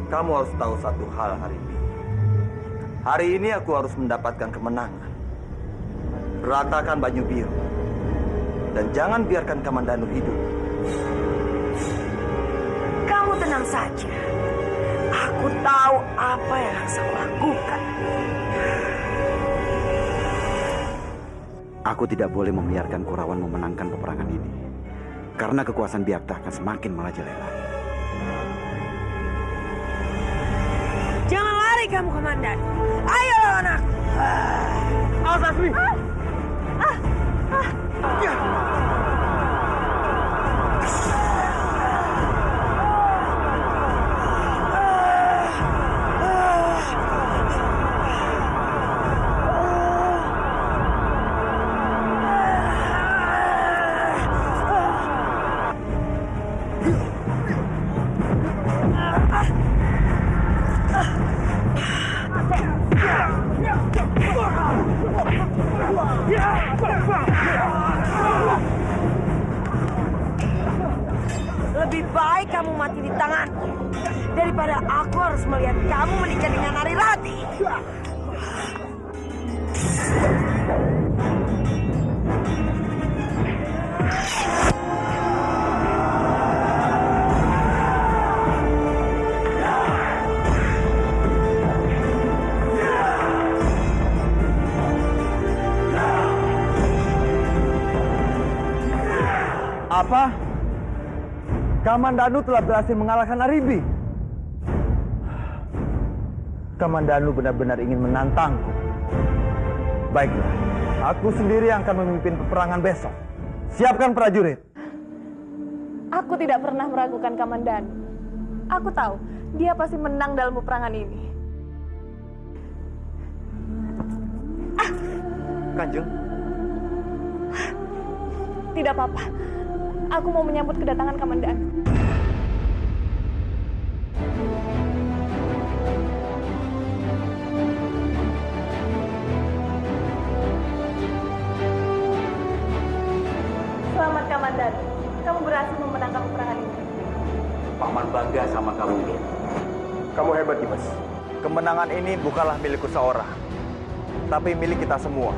Kamu harus tahu satu hal hari ini. Hari ini aku harus mendapatkan kemenangan. Ratakan Banyu Biru. Dan jangan biarkan Kamandanu hidup. Kamu tenang saja. Aku tahu apa yang harus aku lakukan. Aku tidak boleh membiarkan Kurawan memenangkan peperangan ini. Karena kekuasaan Byakta akan semakin merajalela. Jangan lari kamu, Komandan. Ayo lawan aku. Awas, Asmi! Lebih baik kamu mati di tanganku daripada aku harus melihat kamu menikah dengan Narirati. Apa? Kamandanu telah berhasil mengalahkan Aribi. Kamandanu benar-benar ingin menantangku. Baiklah, aku sendiri yang akan memimpin peperangan besok. Siapkan prajurit. Aku tidak pernah meragukan Kamandanu. Aku tahu dia pasti menang dalam peperangan ini. Kanjeng. Tidak apa-apa. Aku mau menyambut kedatangan Kamandanu. Selamat Kamandanu. Kamu berhasil memenangkan peperangan ini. Paman bangga sama kamu, Gen. Kamu hebat, Dimas. Kemenangan ini bukanlah milikku seorang, tapi milik kita semua.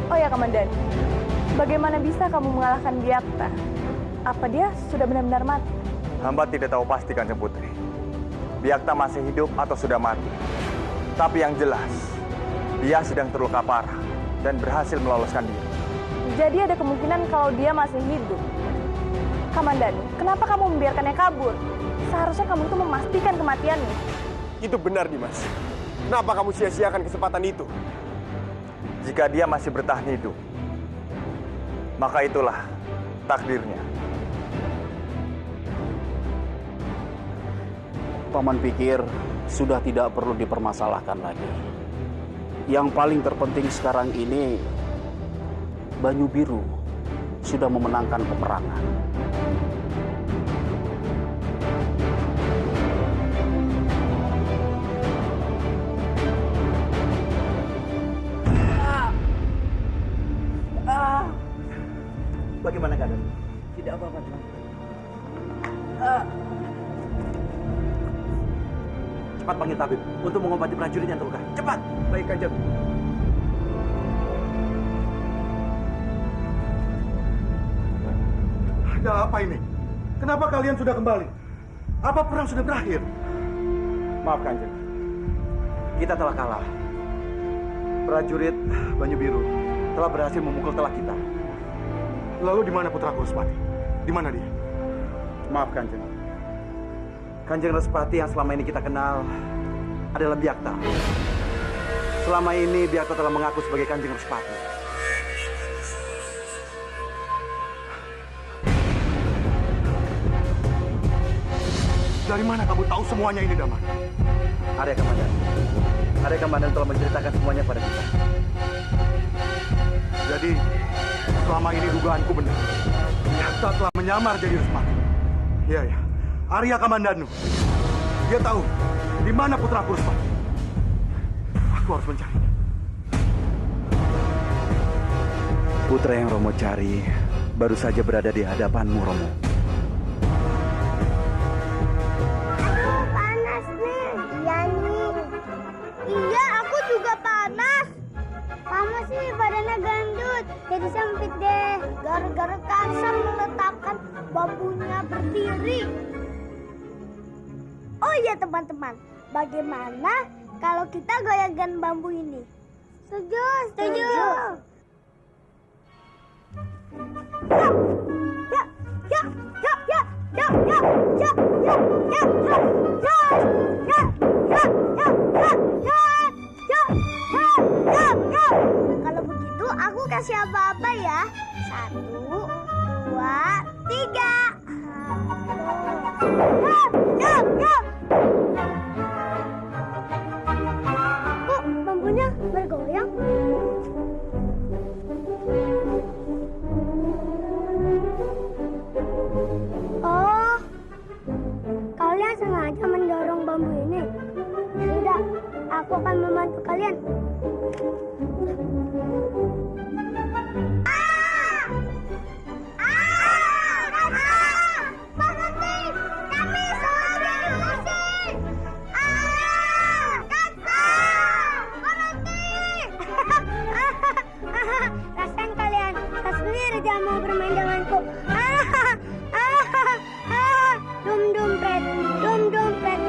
Oh ya Kamandanu, bagaimana bisa kamu mengalahkan Byakta? Apa dia sudah benar-benar mati? Hamba tidak tahu pasti, Kanjeng Putri. Byakta masih hidup atau sudah mati. Tapi yang jelas, dia sedang terluka parah dan berhasil meloloskan diri. Jadi ada kemungkinan kalau dia masih hidup. Kamandanu, kenapa kamu membiarkannya kabur? Seharusnya kamu itu memastikan kematiannya. Itu benar, Dimas. Kenapa kamu sia-siakan kesempatan itu? Jika dia masih bertahan hidup, maka itulah takdirnya. Paman pikir sudah tidak perlu dipermasalahkan lagi. Yang paling terpenting sekarang ini, Banyu Biru sudah memenangkan peperangan. Bagaimana keadaan? Tidak apa-apa, Tuan. Cepat panggil tabib untuk mengobati prajurit yang terluka. Cepat! Baik, Kanjeng. Ada apa ini? Kenapa kalian sudah kembali? Apa perang sudah berakhir? Maaf, Kanjeng. Kita telah kalah. Prajurit Banyu Biru telah berhasil memukul telak kita. Lalu di mana putraku Respati? Di mana dia? Maaf, Kanjeng. Kanjeng Respati yang selama ini kita kenal adalah Byakta. Selama ini Byakta telah mengaku sebagai Kanjeng Respati. Dari mana kamu tahu semuanya ini, Daman? Arya Kamandanu. Arya Kamandanu telah menceritakan semuanya pada kita. Jadi, selama ini dugaanku benar. Byakta telah menyamar jadi Respati. Iya, ya. Arya Kamandanu. Dia tahu di mana putraku Respati. Aku harus mencarinya. Putra yang Romo cari baru saja berada di hadapanmu, Romo. Iya, aku juga panas. Kamu sih badannya gendut, jadi sempit deh. Gara-gara Kansa meletakkan bambunya berdiri. Oh iya teman-teman, bagaimana kalau kita goyangkan bambu ini? Setuju, setuju. Kalau begitu aku kasih apa-apa ya. 1, 2, 3. Kok bambunya bergoyang? Oh, kalian sengaja mendorong bambu ini. Sudah, aku akan membantu kalian. Rasain kalian, saya sendiri jangan mau bermain denganku. Dum dompet, dum dompet.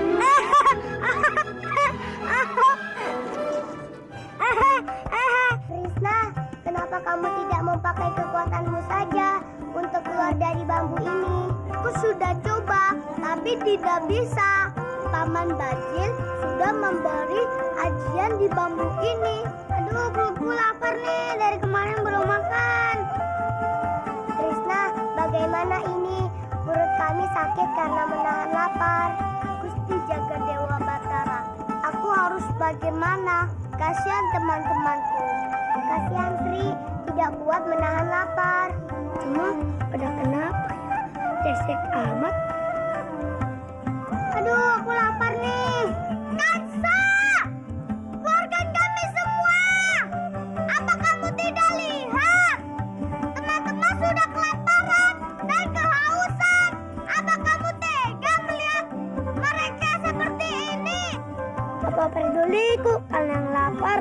Krisna, kenapa kamu tidak mau pakai kekuatanmu saja untuk keluar dari bambu ini? Aku sudah coba, tapi tidak bisa. Paman Bajil sudah memberi ajian di bambu ini. Aduh, perutku lapar nih, dari kemarin belum makan. Krisna, bagaimana ini? Perut kami sakit karena menahan lapar. Gusti Jagadewa Batara, aku harus bagaimana? Kasihan teman-temanku. Kasihan Sri, tidak kuat menahan lapar. Cuma, pada kenapa ya? Resek amat. Aduh, aku lapar nih. Kansa! Keluarkan kami semua! Apa kamu tidak lihat? Teman-teman sudah kelaparan dan kehausan. Apa kamu tega melihat mereka seperti ini? Apa peduliku kalau yang lapar?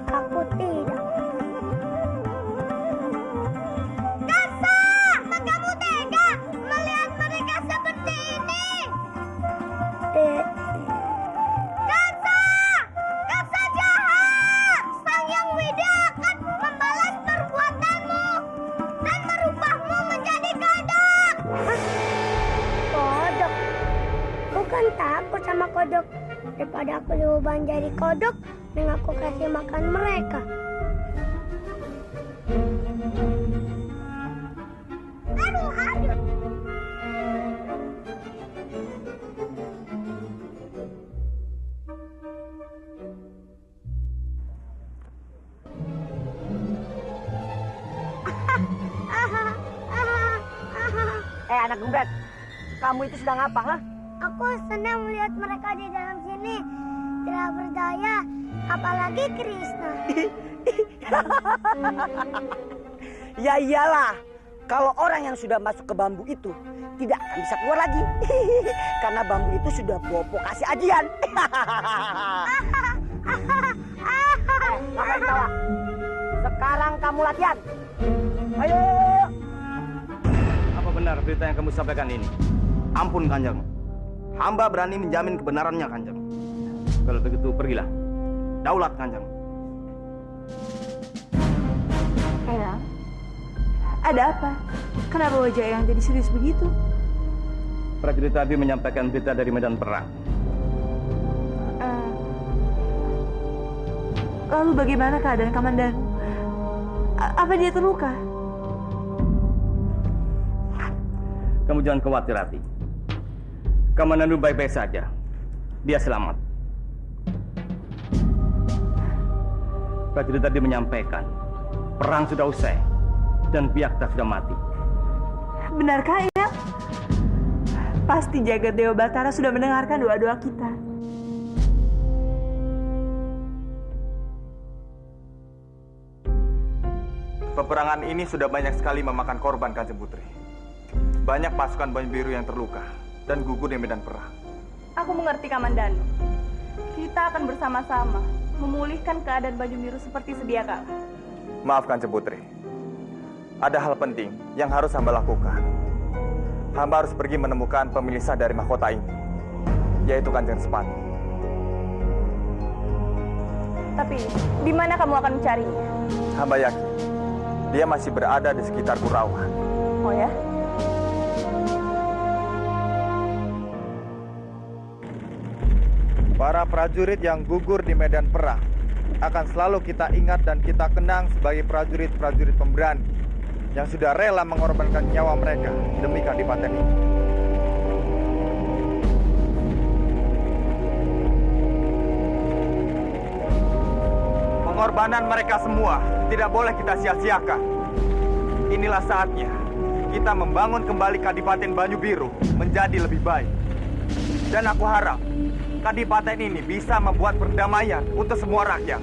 Aku tidak. Kansa! Apa kamu tega melihat mereka seperti ini? Kansa! Kansa jahat! Sang Yang Widi akan membalas perbuatanmu dan merubahmu menjadi kodok. Kodok? Bukan takut sama kodok. Daripada aku diubah jadi kodok, dan aku kasih makan mereka. Aduh, aduh. Anak gembret, kamu itu sedang apa, ha? Aku senang melihat mereka di dalam sini. Tidak berdaya, apalagi Krisna. Ya iyalah, kalau orang yang sudah masuk ke bambu itu tidak akan bisa keluar lagi. Karena bambu itu sudah bobo kasih ajian. Ngapain tawa? Sekarang kamu latihan. Ayo. Apa benar berita yang kamu sampaikan ini? Ampun Kanjeng. Hamba berani menjamin kebenarannya Kanjeng. Kalau begitu pergilah. Daulat Kanjeng. Eyang, ada apa? Kenapa wajah Eyang jadi serius begitu? Prajurit Abi menyampaikan berita dari medan perang. Lalu bagaimana keadaan Kamandanu? Apa dia terluka? Kamu jangan khawatir, Rati. Kamandanu baik-baik saja. Dia selamat. Prajurit tadi menyampaikan perang sudah usai dan Biakta sudah mati. Benarkah, Eyang? Pasti Jagat Dewa Batara sudah mendengarkan doa-doa kita. Peperangan ini sudah banyak sekali memakan korban, Kanjeng Putri. Banyak pasukan Banyu Biru yang terluka dan gugur di medan perang. Aku mengerti, Kamandanu. Kita akan bersama-sama memulihkan keadaan Banyu Biru seperti sedia kala. Maaf Kanjeng Putri. Ada hal penting yang harus hamba lakukan. Hamba harus pergi menemukan pemilik sah dari mahkota ini, yaitu Kanjeng Respati. Tapi, di mana kamu akan mencarinya? Hamba yakin dia masih berada di sekitar Kurawan. Oh ya? Para prajurit yang gugur di medan perang akan selalu kita ingat dan kita kenang sebagai prajurit-prajurit pemberani yang sudah rela mengorbankan nyawa mereka demi kadipaten ini. Pengorbanan mereka semua tidak boleh kita sia-siakan. Inilah saatnya kita membangun kembali Kadipaten Banyu Biru menjadi lebih baik. Dan aku harap Kadipaten ini bisa membuat perdamaian untuk semua rakyat.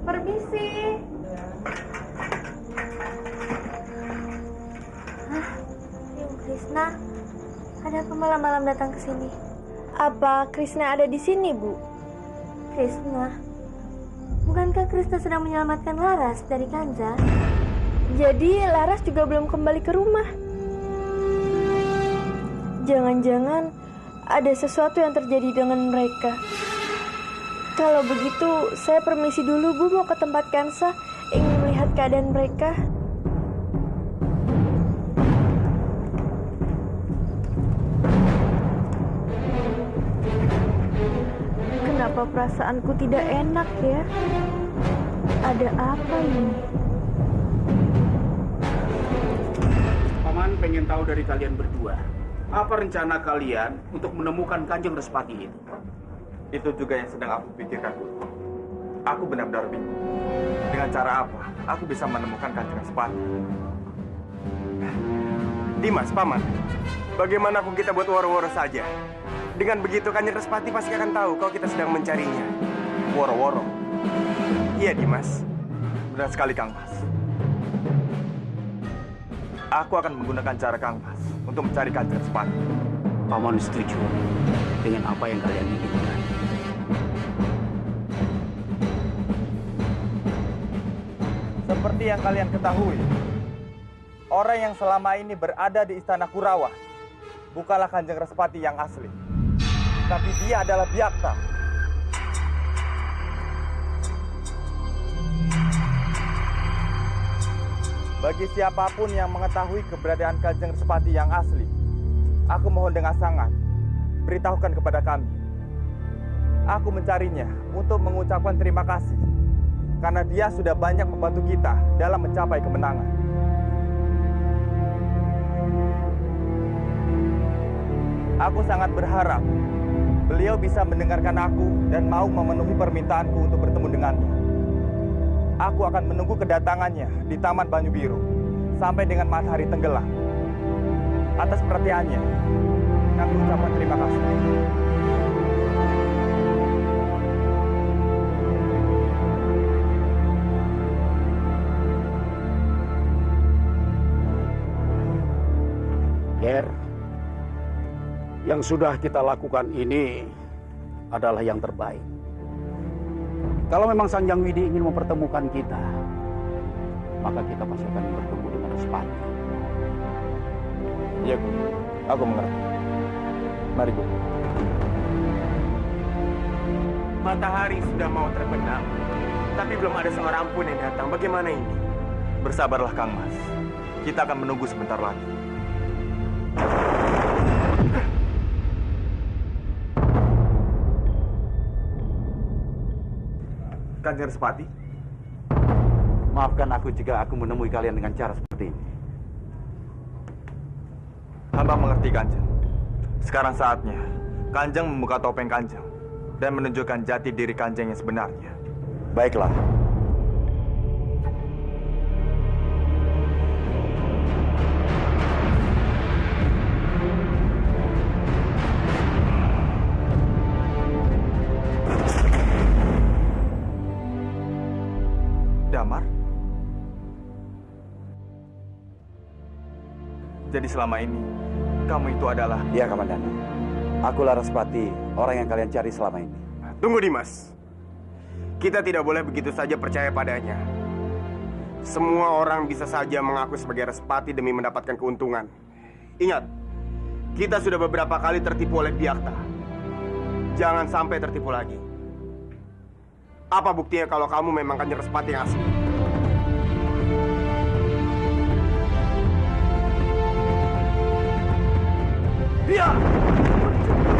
Permisi. Krishna, ada apa malam-malam datang ke sini? Apa Krishna ada di sini, Bu? Krishna? Bukankah Krishna sedang menyelamatkan Laras dari Kanja? Jadi Laras juga belum kembali ke rumah. Jangan-jangan ada sesuatu yang terjadi dengan mereka. Kalau begitu, saya permisi dulu, Bu, mau ke tempat Kansa, ingin melihat keadaan mereka. Kenapa perasaanku tidak enak ya? Ada apa ini? Paman pengen tahu dari kalian berdua, apa rencana kalian untuk menemukan Kanjeng Respati itu? Itu juga yang sedang aku pikirkan, Guru. Aku benar-benar bingung. Dengan cara apa aku bisa menemukan Kanjeng Respati? Dimas, Paman, bagaimana kalau kita buat woro-woro saja? Dengan begitu Kanjeng Respati pasti akan tahu kalau kita sedang mencarinya. Woro-woro? Iya, Dimas. Benar sekali, Kang Mas. Aku akan menggunakan cara Kang Mas untuk mencari Kanjeng Respati. Paman setuju dengan apa yang kalian inginkan. Seperti yang kalian ketahui, orang yang selama ini berada di Istana Kurawa bukanlah Kanjeng Respati yang asli, tapi dia adalah Byakta. Bagi siapapun yang mengetahui keberadaan Kanjeng Respati yang asli, aku mohon dengan sangat, beritahukan kepada kami. Aku mencarinya untuk mengucapkan terima kasih, karena dia sudah banyak membantu kita dalam mencapai kemenangan. Aku sangat berharap beliau bisa mendengarkan aku dan mau memenuhi permintaanku untuk bertemu dengannya. Aku akan menunggu kedatangannya di Taman Banyu Biru sampai dengan matahari tenggelam. Atas perhatiannya, kami ucapkan terima kasih. Ger, yang sudah kita lakukan ini adalah yang terbaik. Kalau memang Sanjang Widi ingin mempertemukan kita, maka kita pasti akan bertemu dengan Respati. Iya, Guru. Aku mengerti. Mari, Guru. Matahari sudah mau terbenam, tapi belum ada seorang pun yang datang. Bagaimana ini? Bersabarlah, Kang Mas. Kita akan menunggu sebentar lagi. Kanjeng Respati, Maafkan aku jika aku menemui kalian dengan cara seperti ini. hamba mengerti Kanjeng. Sekarang saatnya Kanjeng membuka topeng Kanjeng dan menunjukkan jati diri Kanjeng yang sebenarnya. Baiklah. Jadi selama ini, kamu itu adalah... Iya, Kamandan. Aku Larasapati, orang yang kalian cari selama ini. Tunggu, Dimas. Kita tidak boleh begitu saja percaya padanya. Semua orang bisa saja mengaku sebagai Respati demi mendapatkan keuntungan. Ingat, kita sudah beberapa kali tertipu oleh Biakta. Jangan sampai tertipu lagi. Apa buktinya kalau kamu memang Kanjeng Respati yang asli? Iya!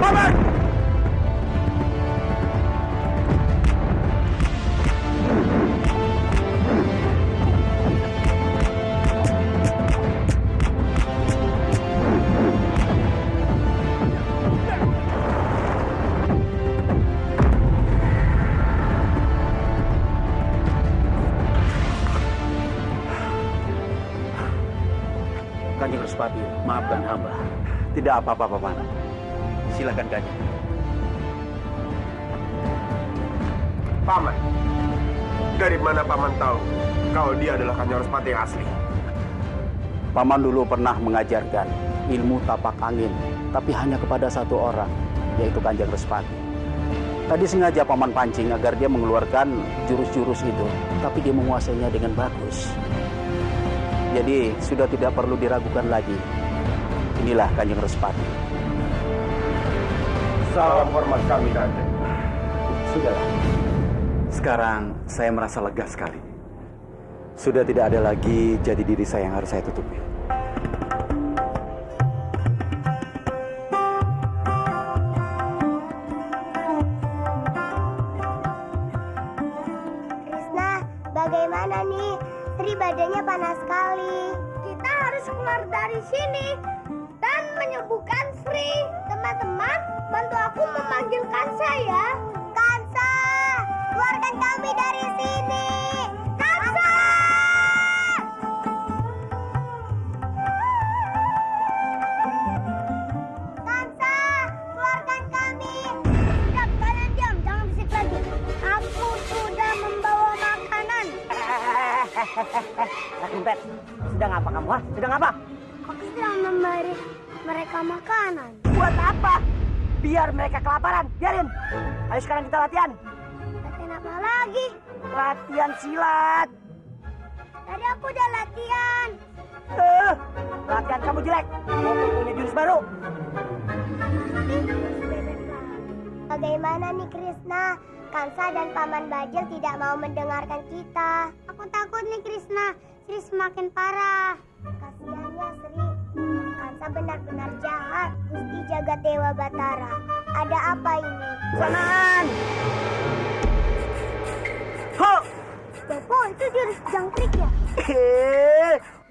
Paman! Kanjeng Respati, maafkan hamba. Tidak apa-apa, Paman. Silakan Kanjeng. Paman, dari mana Paman tahu kalau dia adalah Kanjeng Respati yang asli? Paman dulu pernah mengajarkan ilmu tapak angin, tapi hanya kepada satu orang, yaitu Kanjeng Respati. Tadi sengaja Paman pancing agar dia mengeluarkan jurus-jurus itu, tapi dia menguasainya dengan bagus. Jadi sudah tidak perlu diragukan lagi. Inilah Kanjeng Respati. Salam hormat kami, Kanjeng. Sudahlah. Sekarang saya merasa lega sekali. Sudah tidak ada lagi jati diri saya yang harus saya tutupi. Krishna, bagaimana nih? Sri badannya panas sekali. Kita harus keluar dari sini dan menyembuhkan Sri. Teman-teman, bantu aku memanggil Kansa ya. Kansa, keluarkan kami dari sini. Kansa! Kansa, keluarkan kami. Sudah, kalian diam, jangan berisik lagi. Aku sudah membawa makanan. Rakumpet, sedang apa kamu? Ha? Sedang apa? Aku sedang memberi mereka makanan. Buat apa? Biar mereka kelaparan. Biarin. Ayo sekarang kita latihan. Latihan apa lagi? Latihan silat. Tadi aku udah latihan. Latihan kamu jelek. Mau punya jurus baru. Bagaimana nih Krishna? Kansa dan Paman Bajil tidak mau mendengarkan kita. Aku takut nih Krishna. Sri semakin parah. Kasihannya Sri. Kansa benar-benar jahat. Gusti Jagat Dewa Batara. Ada apa ini? Sanaan. Ho! Bopo, itu jurus jangkrik ya?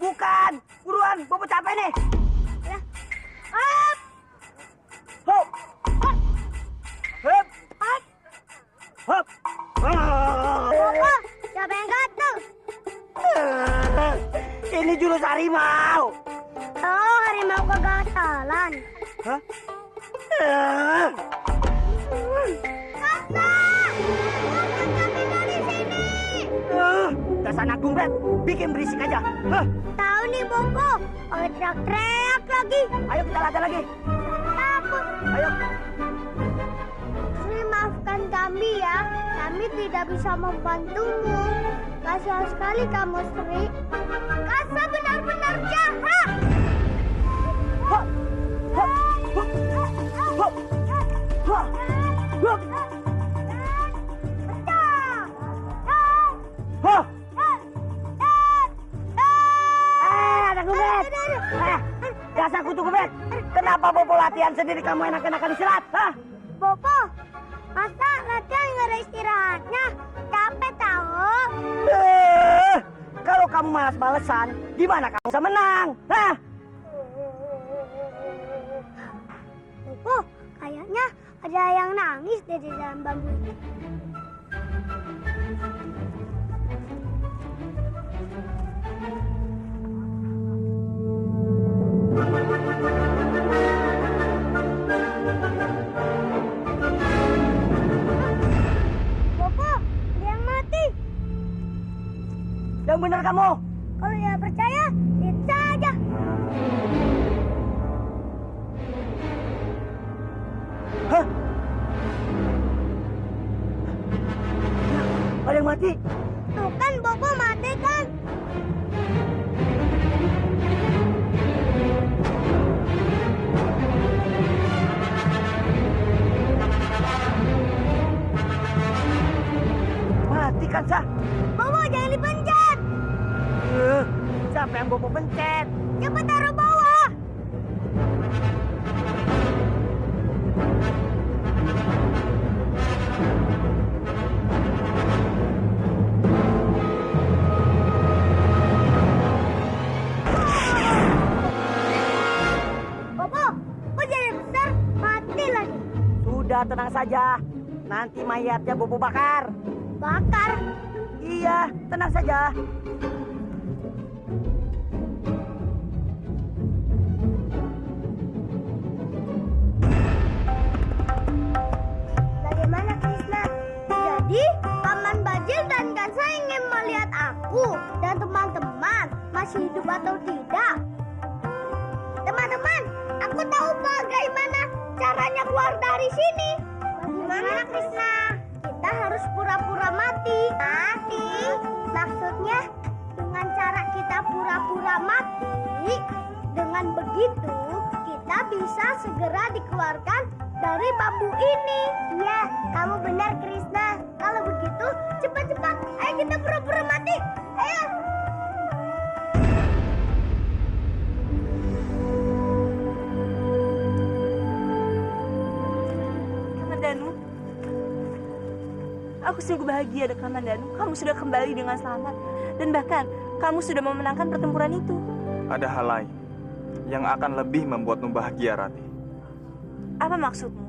Bukan. Buruan, Bopo capek nih. Ya. Up! Hop. Hop. Hop. Hop. Bopo, siapa yang gatel? Ini jurus harimau. Oh, harimau kegatalan. Hah? Kansa! Keluarkan kami dari sini! Dasar anak gumbret, bikin berisik aja. Tahu nih Bopo, pakai teriak-teriak lagi. Ayo kita latihan lagi. Takut. Ayo. Sri, maafkan kami ya. Kami tidak bisa membantumu. Kasihan sekali kamu, Sri. Kansa benar-benar jahat. Hop. Hop. Hop. Hop. Hop. Hop. Hop. Anak gumbret. Dasar kutu gumbret. Kenapa Bopo latihan sendiri kamu enak-enakan silat? Hah? Bopo, masa latihan nggak ada istirahatnya? Capek tahu. Kalau kamu malas-malesan, gimana kamu bisa menang? Hah? Bopo, kayaknya ada yang nangis di dalam bambu itu. Bopo, ada yang mati. Yang benar kamu. Kalau ya percaya, lihat saja. mati. Tuh kan Bobo mati kan? Mati kan, Sa? Bobo jangan dipencet. Siapa yang Bobo pencet? Cepat taruh bawah. Bobo, kok jadi besar? Mati lagi. Sudah, tenang saja. Nanti mayatnya Bobo bakar. Bakar? Iya, tenang saja. Bagaimana Krishna? Jadi Paman Bajil dan Kansa ingin melihat aku dan teman-teman masih hidup atau tidak? Teman-teman, aku tahu bagaimana caranya keluar dari sini. Bagaimana Krishna? Kita harus pura-pura mati. Mati? Maksudnya dengan cara kita pura-pura mati, dengan begitu kita bisa segera dikeluarkan dari bambu ini. Iya, kamu benar Krishna. Kalau begitu, cepat-cepat. Ayo kita pura-pura mati. Ayo. Kamandanu, aku sungguh bahagia dengan Kamandanu. Kamu sudah kembali dengan selamat. Dan bahkan, kamu sudah memenangkan pertempuran itu. Ada hal lain yang akan lebih membuatmu bahagia, Rati. Apa maksudmu?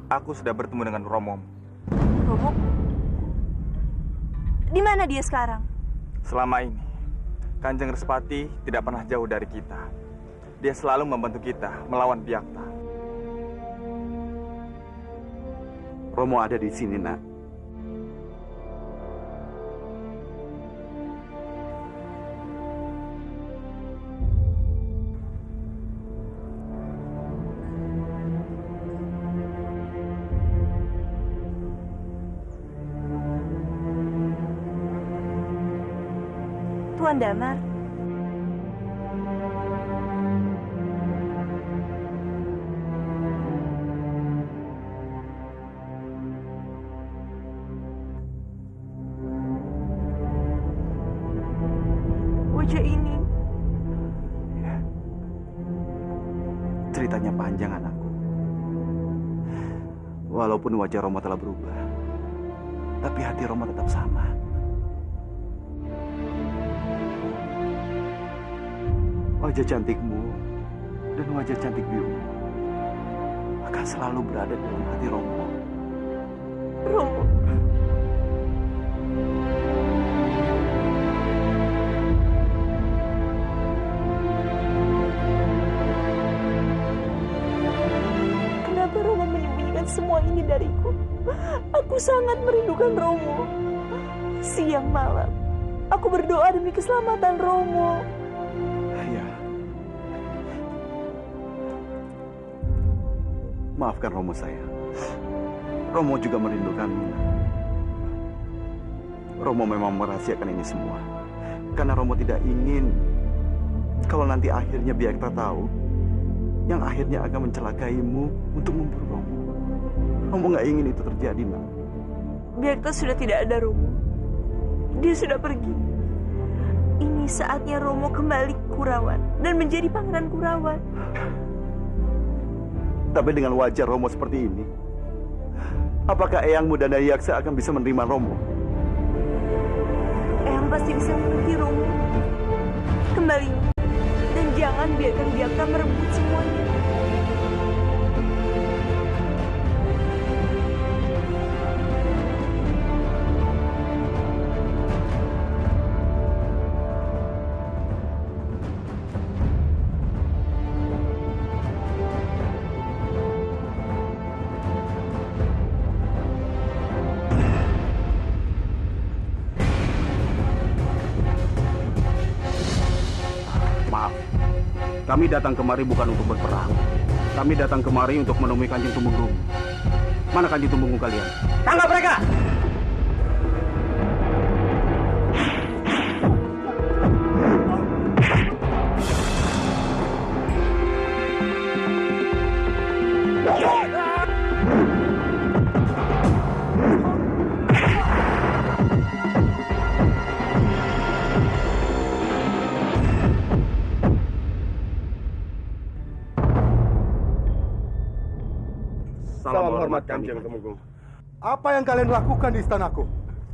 Aku sudah bertemu dengan Romo. Romo? Di mana dia sekarang? Selama ini, Kanjeng Respati tidak pernah jauh dari kita. Dia selalu membantu kita melawan Byakta. Romo ada di sini, Nak. Tuan Damar. Wajah ini. Ceritanya panjang, anakku. Walaupun wajah Romo telah berubah, tapi hati Romo tetap sama. Wajah cantikmu dan wajah cantik birumu akan selalu berada dalam hati Romo. Romo. Kenapa Romo menyembunyikan semua ini dariku? Aku sangat merindukan Romo. Siang malam, aku berdoa demi keselamatan Romo. Ya. Maafkan Romo saya. Romo juga merindukanmu. Romo memang merahasiakan ini semua karena Romo tidak ingin kalau nanti akhirnya Byakta tahu yang akhirnya akan mencelakaimu untuk memburu Romo. Romo nggak ingin itu terjadi, Nak. Byakta sudah tidak ada, Romo. Dia sudah pergi. Ini saatnya Romo kembali ke Kurawan dan menjadi pangeran Kurawan. Tapi dengan wajah Romo seperti ini, apakah Eyangmu dan Dayaksa akan bisa menerima Romo? Eyang pasti bisa mengerti Romo. Kembali dan jangan biarkan Byakta merebut semuanya. Kami datang kemari bukan untuk berperang. Kami datang kemari untuk menemui Kanjeng Tumenggung. Mana Kanjeng Tumenggung kalian? Tangkap mereka! Salam hormat Kanjeng Tumenggung. Apa yang kalian lakukan di istanaku?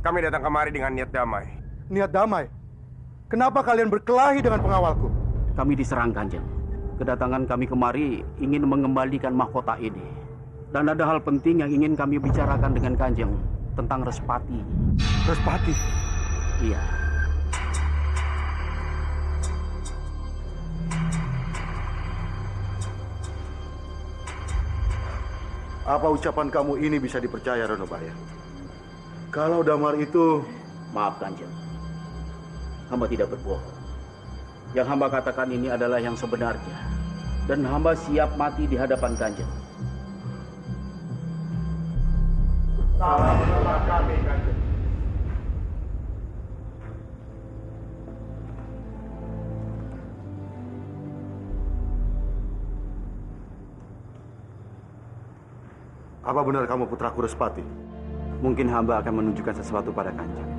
Kami datang kemari dengan niat damai. Niat damai? Kenapa kalian berkelahi dengan pengawalku? Kami diserang, Kanjeng. Kedatangan kami kemari ingin mengembalikan mahkota ini. Dan ada hal penting yang ingin kami bicarakan dengan Kanjeng tentang Respati. Respati? Iya. Apa ucapan kamu ini bisa dipercaya, Ranubaya? Kalau Damar itu... Maaf, Kanjeng. Hamba tidak berbohong. Yang hamba katakan ini adalah yang sebenarnya. Dan hamba siap mati di hadapan Kanjeng. Salam hormat kami, Kanjeng. Apa benar kamu putraku Respati? Mungkin hamba akan menunjukkan sesuatu pada Kanjeng.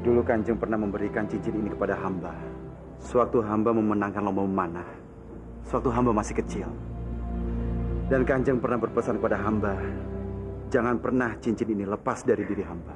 Dulu Kanjeng pernah memberikan cincin ini kepada hamba. Sewaktu hamba memenangkan lomba memanah. Sewaktu hamba masih kecil. Dan Kanjeng pernah berpesan kepada hamba, jangan pernah cincin ini lepas dari diri hamba.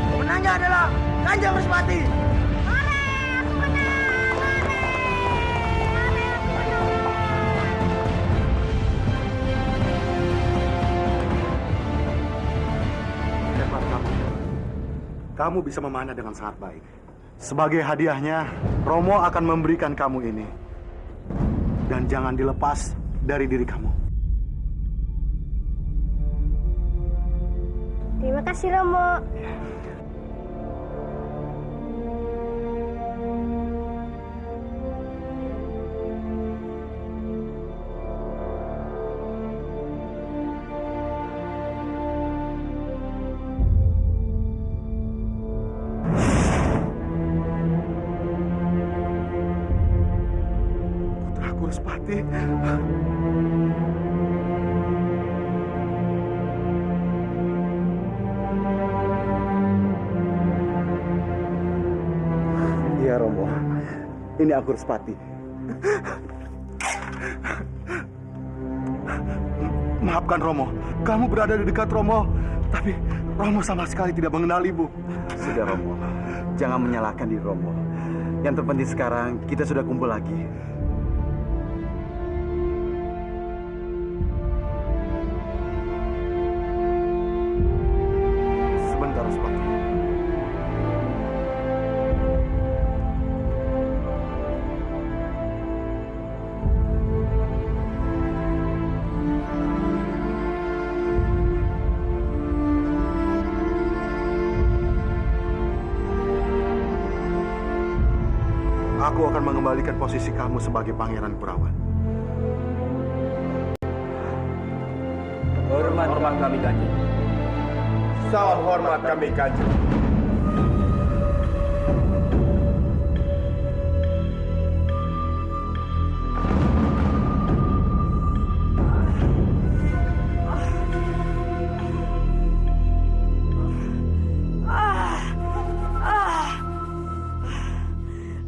Pemenangnya adalah Kanjeng Respati. Hebat kamu. Kamu bisa memanah dengan sangat baik. Sebagai hadiahnya, Romo akan memberikan kamu ini. Dan jangan dilepas dari diri kamu. Terima kasih, Romo. Putraku Respati. Iya, Romo. Ini aku Respati. Maafkan Romo, kamu berada di dekat Romo, tapi Romo sama sekali tidak mengenal ibu. Sudah, Romo. Jangan menyalahkan diri Romo. Yang terpenting sekarang, kita sudah kumpul lagi. Sebentar, Respati. Aku akan mengembalikan posisi kamu sebagai Pangeran Kurawan. Hormat kami, Kanjeng. Salam hormat kami Kanjeng.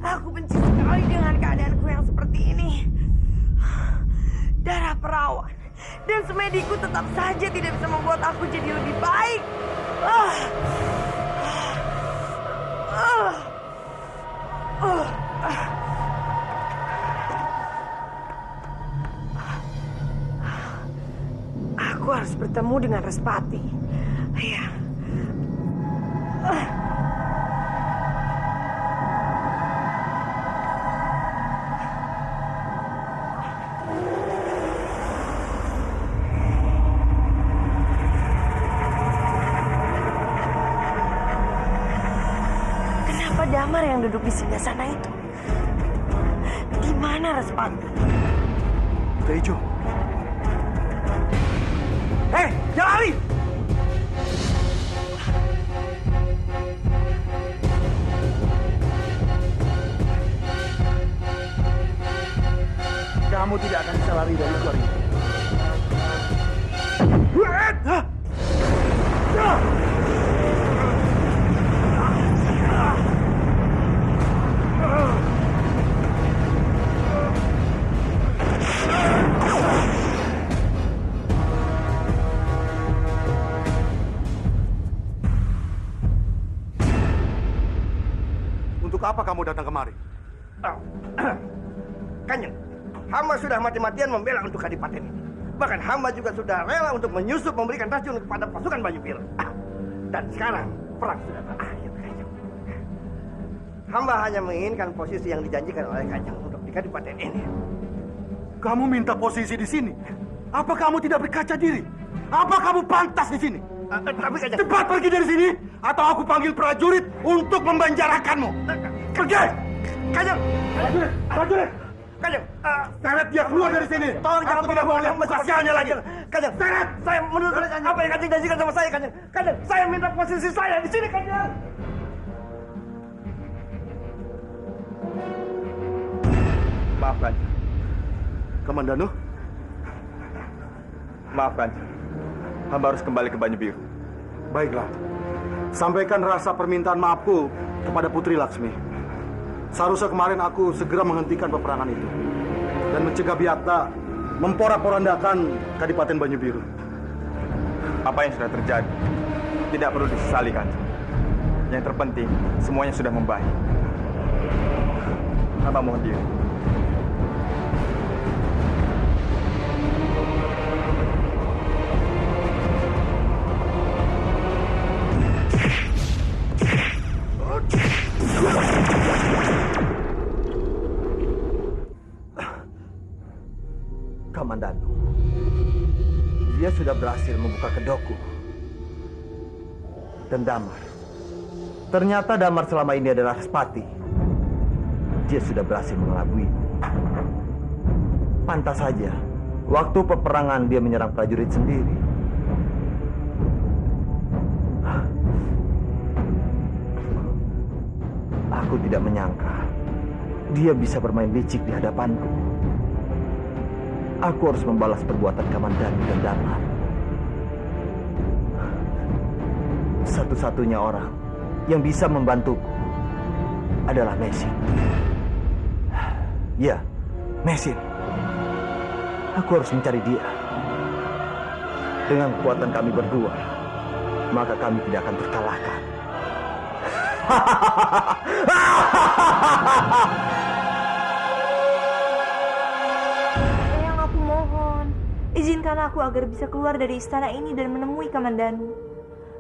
Aku benci sekali dengan keadaanku yang seperti ini. Darah perawan dan semediku tetap saja tidak bisa membuat aku jadi lebih baik. Aku harus bertemu dengan Respati. Ya. yang duduk di singgah sana itu? Di mana Respati? Kuda hijau. Hei, jangan lari! Kamu tidak akan bisa lari dari ular ini. Untuk apa kamu datang kemari? Kanjeng, hamba sudah mati-matian membela untuk kadipaten ini. Bahkan hamba juga sudah rela untuk menyusup memberikan racun kepada pasukan Banyu Biru. Dan sekarang perang sudah berakhir, Kanjeng. Hamba hanya menginginkan posisi yang dijanjikan oleh Kanjeng untuk di kadipaten ini. Kamu minta posisi di sini? Apa kamu tidak berkaca diri? Apa kamu pantas di sini? Tapi Kanjeng, cepat pergi dari sini, atau aku panggil prajurit untuk membanjarakanmu. Pergi! Kanjeng! Prajurit! Prajurit! Kanjeng, seret dia keluar dari sini. Tolong jangan tidak mau lihat kasihannya lagi. Kanjeng, seret! Saya menurut apa yang Kanjeng janjikan sama saya, Kanjeng. Kanjeng, saya minta posisi saya di sini, Kanjeng. Maaf, Kanjeng. Kamandanu? Maaf, Kanjeng. Hamba harus kembali ke Banyu Biru. Baiklah. Sampaikan rasa permintaan maafku kepada Putri Laksmi. Seharusnya kemarin aku segera menghentikan peperangan itu dan mencegah Biakta memporak-porandakan Kadipaten Banyu Biru. Apa yang sudah terjadi tidak perlu disesali, Kanjeng. Yang terpenting semuanya sudah membaik. Hamba mohon diri. Kamandanu, dia sudah berhasil membuka kedokku. Dan Damar, ternyata Damar selama ini adalah Respati. Dia sudah berhasil mengelabui. Pantas saja, waktu peperangan dia menyerang prajurit sendiri. Aku tidak menyangka dia bisa bermain licik di hadapanku. Aku harus membalas perbuatan Kamandanu dan Damar. Satu-satunya orang yang bisa membantuku adalah Mesin. Ya, Mesin. Aku harus mencari dia. Dengan kekuatan kami berdua, maka kami tidak akan terkalahkan. Eyang, aku mohon, izinkan aku agar bisa keluar dari istana ini dan menemui Kamandanu.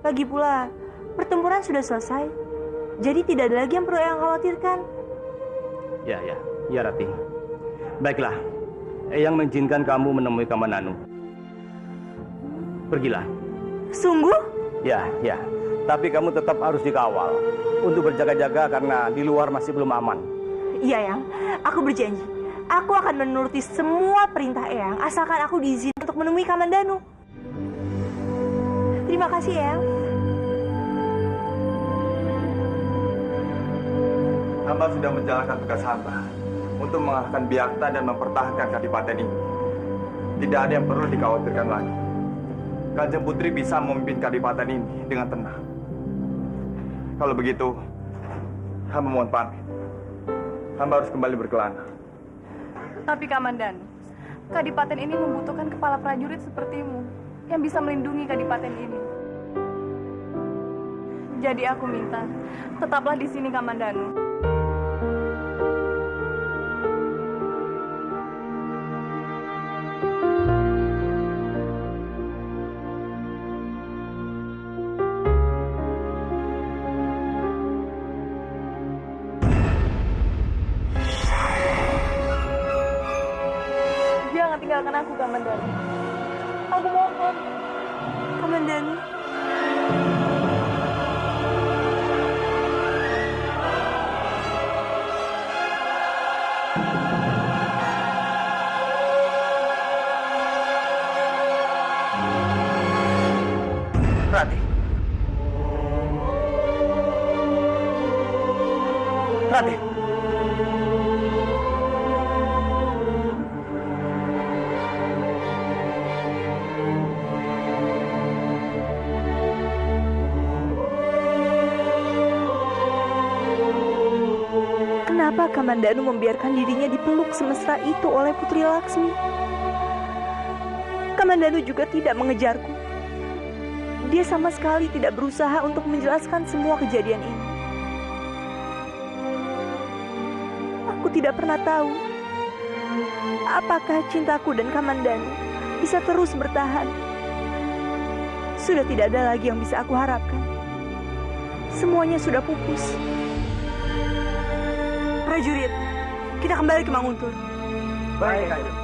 Lagi pula, pertempuran sudah selesai, jadi tidak ada lagi yang perlu Eyang khawatirkan. Ya Rati. Baiklah, Eyang mengizinkan kamu menemui Kamandanu. Pergilah. Sungguh? Ya. Tapi kamu tetap harus dikawal untuk berjaga-jaga karena di luar masih belum aman. Iya, Eyang. Aku berjanji. Aku akan menuruti semua perintah Eyang asalkan aku diizinkan untuk menemui Kamandanu. Terima kasih, Eyang. Hamba sudah menjalankan tugas hamba untuk mengalahkan Biakta dan mempertahankan kadipaten ini. Tidak ada yang perlu dikhawatirkan lagi. Kanjeng Putri bisa memimpin kadipaten ini dengan tenang. Kalau begitu, hamba mohon pamit. Hamba harus kembali berkelana. Tapi Kamandanu, kadipaten ini membutuhkan kepala prajurit sepertimu yang bisa melindungi kadipaten ini. Jadi aku minta, tetaplah di sini Kamandanu. Jangan tinggalkan aku, Kamandanu. Aku mohon. Kamandanu. Kamandanu membiarkan dirinya dipeluk semesra itu oleh Putri Laksmi. Kamandanu juga tidak mengejarku. Dia sama sekali tidak berusaha untuk menjelaskan semua kejadian ini. Aku tidak pernah tahu apakah cintaku dan Kamandanu bisa terus bertahan. Sudah tidak ada lagi yang bisa aku harapkan. Semuanya sudah pupus. Prajurit, kita kembali ke Manguntur. Baik, Kanjeng.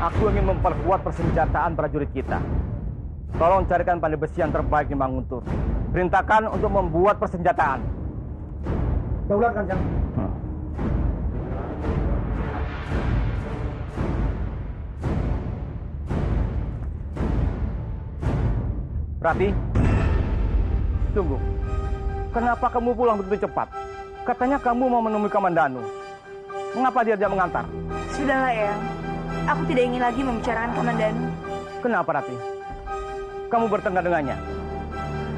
Aku ingin memperkuat persenjataan prajurit kita. Tolong carikan pandai besi yang terbaik di Manguntur. Perintahkan untuk membuat persenjataan. Daulat, Kanjeng. Rati, tunggu. Kenapa kamu pulang begitu cepat? Katanya kamu mau menemui Kamandanu. Mengapa dia tidak mengantar? Sudahlah, Eyang. Aku tidak ingin lagi membicarakan Kamandanu. Kenapa, Rati? Kamu bertengkar dengannya?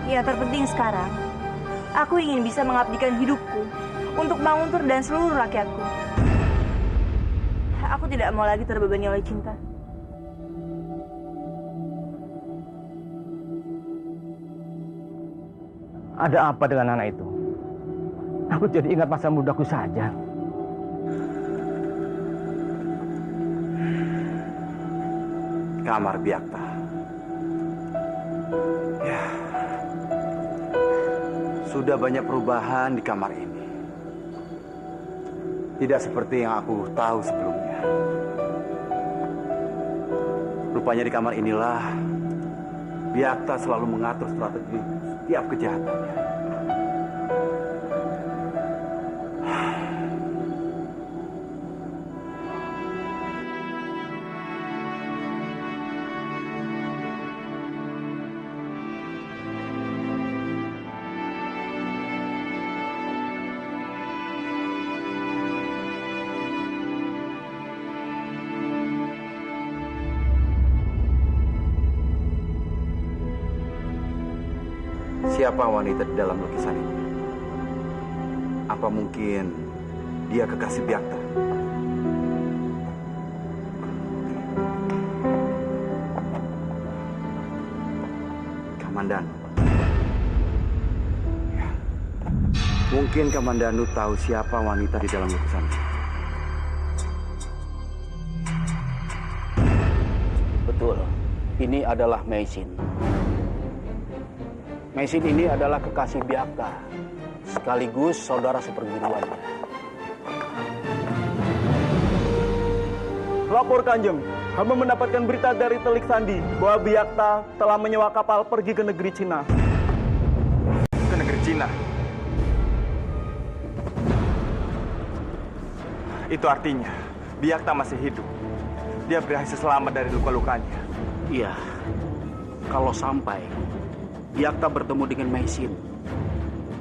Ya, terpenting sekarang, aku ingin bisa mengabdikan hidupku untuk Manguntur dan seluruh rakyatku. Aku tidak mau lagi terbebani oleh cinta. Ada apa dengan anak itu? Aku jadi ingat masa mudaku saja. Kamar Byakta. Ya, sudah banyak perubahan di kamar ini. Tidak seperti yang aku tahu sebelumnya. Rupanya di kamar inilah Byakta selalu mengatur strategi setiap kejahatannya. Siapa wanita di dalam lukisan ini? Apa mungkin dia kekasih Byakta? Kamandanu. Ya. Mungkin Kamandanu tahu siapa wanita di dalam lukisan ini. Betul, ini adalah Meisin. Meisin ini adalah kekasih Byakta, sekaligus saudara seperguruannya. Lapor, Kanjeng. Hamba mendapatkan berita dari Telik Sandi bahwa Byakta telah menyewa kapal pergi ke negeri Cina. Ke negeri Cina? Itu artinya Byakta masih hidup. Dia berhasil selamat dari luka-lukanya. Iya, kalau sampai Byakta bertemu dengan Meisin,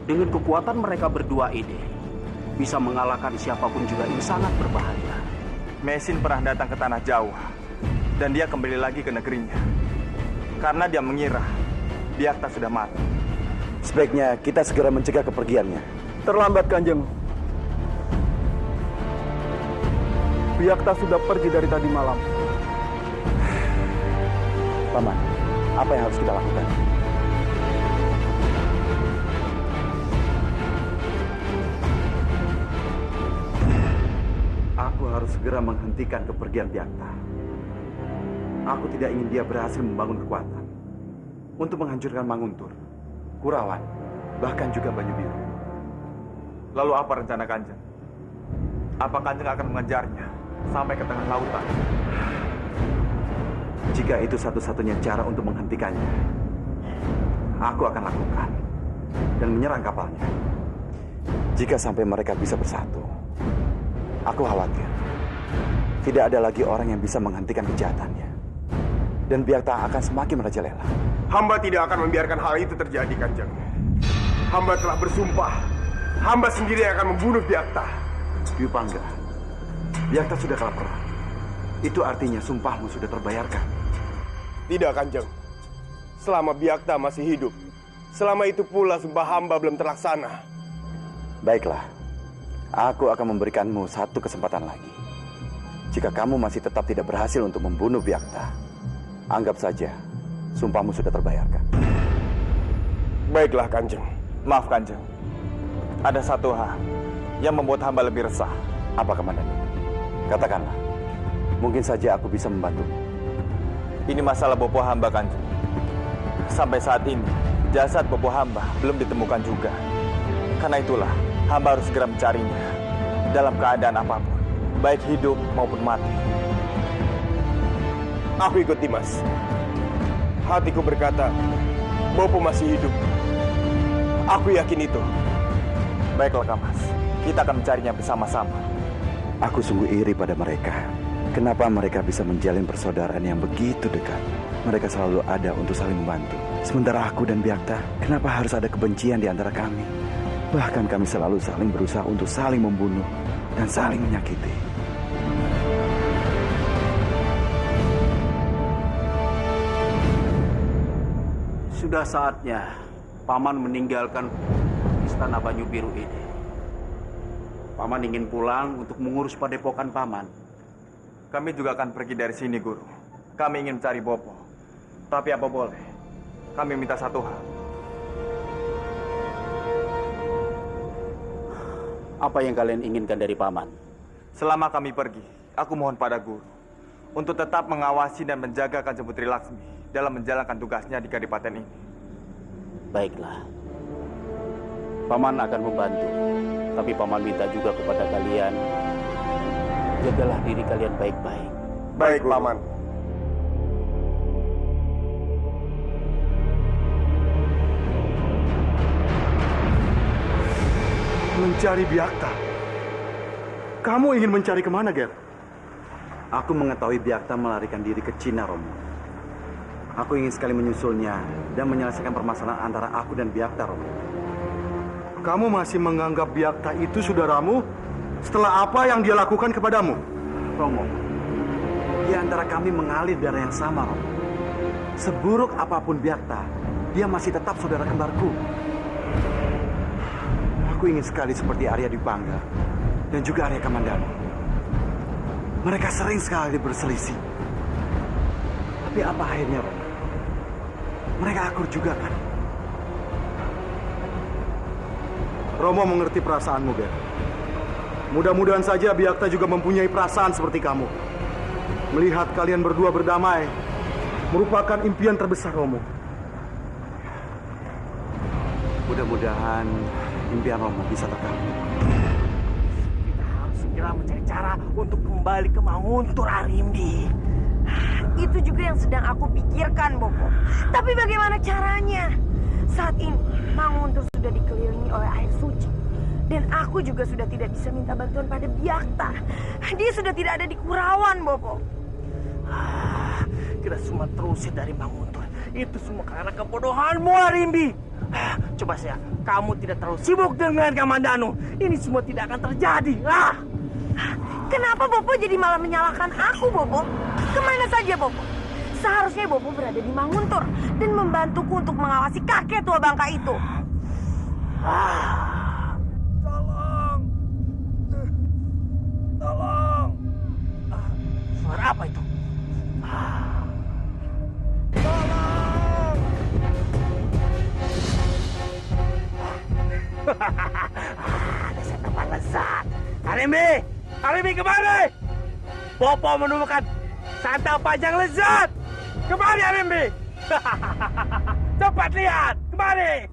dengan kekuatan mereka berdua ini bisa mengalahkan siapapun juga yang sangat berbahaya. Meisin pernah datang ke tanah Jawa dan dia kembali lagi ke negerinya karena dia mengira Byakta sudah mati. Sebaiknya kita segera mencegah kepergiannya. Terlambat, Kanjeng. Byakta sudah pergi dari tadi malam. Paman, apa yang harus kita lakukan? Aku harus segera menghentikan kepergian Byakta. Aku tidak ingin dia berhasil membangun kekuatan untuk menghancurkan Manguntur, Kurawan, bahkan juga Banyu Biru. Lalu apa rencana Kanjeng? Apa Kanjeng akan mengejarnya sampai ke tengah lautan? Jika itu satu-satunya cara untuk menghentikannya, aku akan lakukan dan menyerang kapalnya. Jika sampai mereka bisa bersatu, aku khawatir tidak ada lagi orang yang bisa menghentikan kejahatannya. Dan Byakta akan semakin merajalela. Hamba tidak akan membiarkan hal itu terjadi, Kanjeng. Hamba telah bersumpah, hamba sendiri yang akan membunuh Byakta. Dwi Pangga, Byakta sudah kalah perang. Itu artinya sumpahmu sudah terbayarkan. Tidak, Kanjeng. Selama Biakta masih hidup, selama itu pula sumpah hamba belum terlaksana. Baiklah, aku akan memberikanmu satu kesempatan lagi. Jika kamu masih tetap tidak berhasil untuk membunuh Biakta, anggap saja sumpahmu sudah terbayarkan. Baiklah, Kanjeng. Maaf, Kanjeng. Ada satu hal yang membuat hamba lebih resah. Apa, Komandan? Katakanlah. Mungkin saja aku bisa membantu. Ini masalah bopo hamba, Kanjeng. Sampai saat ini, jasad bopo hamba belum ditemukan juga. Karena itulah, hamba harus segera mencarinya. Dalam keadaan apapun, baik hidup maupun mati. Aku ikut Dimas. Hatiku berkata, bopo masih hidup. Aku yakin itu. Baiklah, Kamas. Kita akan mencarinya bersama-sama. Aku sungguh iri pada mereka. Kenapa mereka bisa menjalin persaudaraan yang begitu dekat? Mereka selalu ada untuk saling membantu. Sementara aku dan Biakta, kenapa harus ada kebencian di antara kami? Bahkan kami selalu saling berusaha untuk saling membunuh dan saling menyakiti. Sudah saatnya Paman meninggalkan istana Banyu Biru ini. Paman ingin pulang untuk mengurus padepokan Paman. Kami juga akan pergi dari sini, Guru. Kami ingin mencari Bopo. Tapi apa boleh? Kami minta satu hal. Apa yang kalian inginkan dari Paman? Selama kami pergi, aku mohon pada Guru untuk tetap mengawasi dan menjaga Kanjeng Putri Laksmi dalam menjalankan tugasnya di Kadipaten ini. Baiklah. Paman akan membantu. Tapi Paman minta juga kepada kalian, jagalah diri kalian baik-baik. Baik, Paman. Mencari Biakta? Kamu ingin mencari kemana, Ger? Aku mengetahui Biakta melarikan diri ke Cina, Romo. Aku ingin sekali menyusulnya dan menyelesaikan permasalahan antara aku dan Biakta, Romo. Kamu masih menganggap Biakta itu saudaramu setelah apa yang dia lakukan kepadamu? Romo, di antara kami mengalir darah yang sama, Romo. Seburuk apapun Biakta, dia masih tetap saudara kembarku. Aku ingin sekali seperti Arya Dipangga dan juga Arya Kamandanu. Mereka sering sekali berselisih. Tapi apa akhirnya, Romo? Mereka akur juga, kan? Romo mengerti perasaanmu, Ger. Mudah-mudahan saja Biakta juga mempunyai perasaan seperti kamu. Melihat kalian berdua berdamai merupakan impian terbesar Romo. Mudah-mudahan impian Romo bisa terkabul. Kita harus segera mencari cara untuk kembali ke Manguntur, Arimbi. Itu juga yang sedang aku pikirkan, Bopo. Tapi bagaimana caranya? Saat ini, Manguntur sudah dikelilingi oleh air suci. Dan aku juga sudah tidak bisa minta bantuan pada Biakta. Dia sudah tidak ada di Kurawan, Bopo. Kita semua terusir dari Manguntur. Itu semua karena kebodohanmu, Arimbi. Coba saya, kamu tidak terlalu sibuk dengan Kamandanu. Ini semua tidak akan terjadi. Kenapa Bopo jadi malah menyalahkan aku, Bopo? Kemana saja, Bopo? Seharusnya Bopo berada di Manguntur dan membantuku untuk mengawasi kakek tua bangka itu. Tolong! Tolong! Suara apa itu? Tolong! Dasar tempat lezat. Arimbi! Arimbi kemana? Bopo menemukan santapan yang lezat. Kemari, Arimbi! Cepat lihat! Kemari!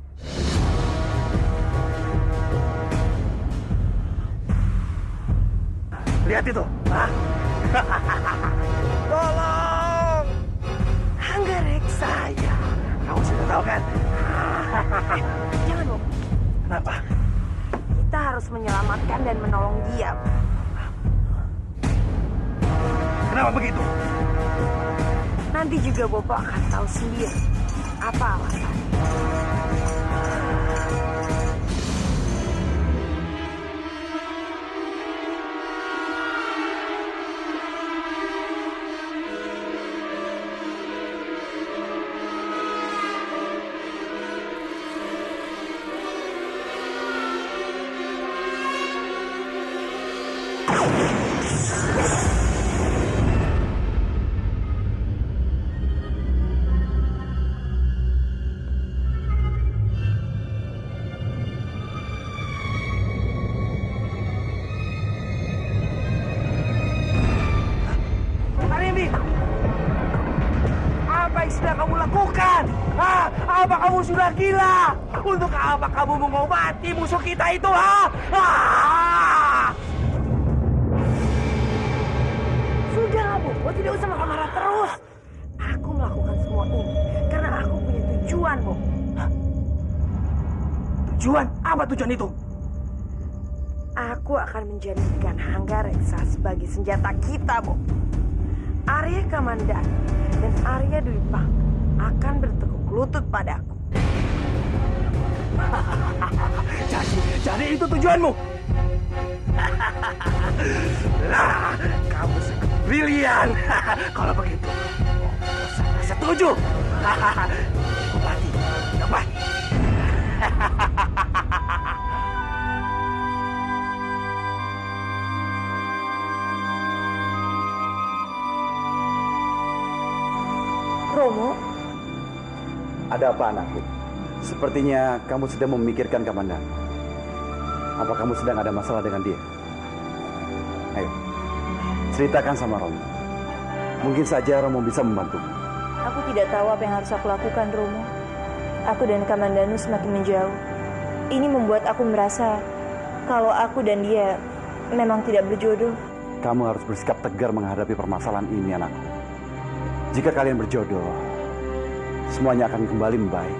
Lihat itu! Tolong! Anggrek saya. Kamu sudah tahu kan? Jangan, Bopo. Kenapa? Kita harus menyelamatkan dan menolong dia. Kenapa begitu? Nanti juga Bopo akan tahu sendiri apa alasannya. Apa kamu sudah gila? Untuk apa kamu mengobati musuh kita itu, ha? Sudah, Bopo, tidak usah marah-marah terus. Aku melakukan semua ini karena aku punya tujuan, Bopo. Tujuan? Apa tujuan itu? Aku akan menjadikan Hanggareksa sebagai senjata kita, Bopo. Arya Kamandanu dan Arya Dwi Pangga akan bertekuk lutut padaku. jadi itu tujuanmu? Lah, kamu sangat brilian. Kalau begitu, saya setuju. Obati, obati. Romo, Ada apa anakku? Sepertinya kamu sedang memikirkan Kamandanu. Apa kamu sedang ada masalah dengan dia? Ayo, ceritakan sama Romo. Mungkin saja Romo bisa membantu. aku tidak tahu apa yang harus aku lakukan, Romo. Aku dan Kamandanu semakin menjauh. Ini membuat aku merasa kalau aku dan dia memang tidak berjodoh. Kamu harus bersikap tegar menghadapi permasalahan ini, anakku. Jika kalian berjodoh, semuanya akan kembali membaik.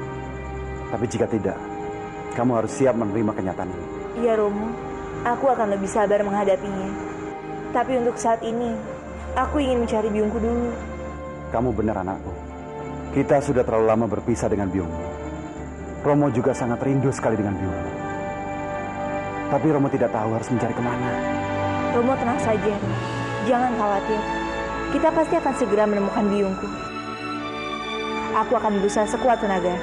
Tapi jika tidak, kamu harus siap menerima kenyataan ini. Iya, Romo. Aku akan lebih sabar menghadapinya. Tapi untuk saat ini, aku ingin mencari biungku dulu. Kamu benar, anakku. Kita sudah terlalu lama berpisah dengan biungmu. Romo juga sangat rindu sekali dengan biungmu. Tapi Romo tidak tahu harus mencari kemana. Romo, tenang saja. Jangan khawatir. Kita pasti akan segera menemukan biungku. Aku akan berusaha sekuat tenaga.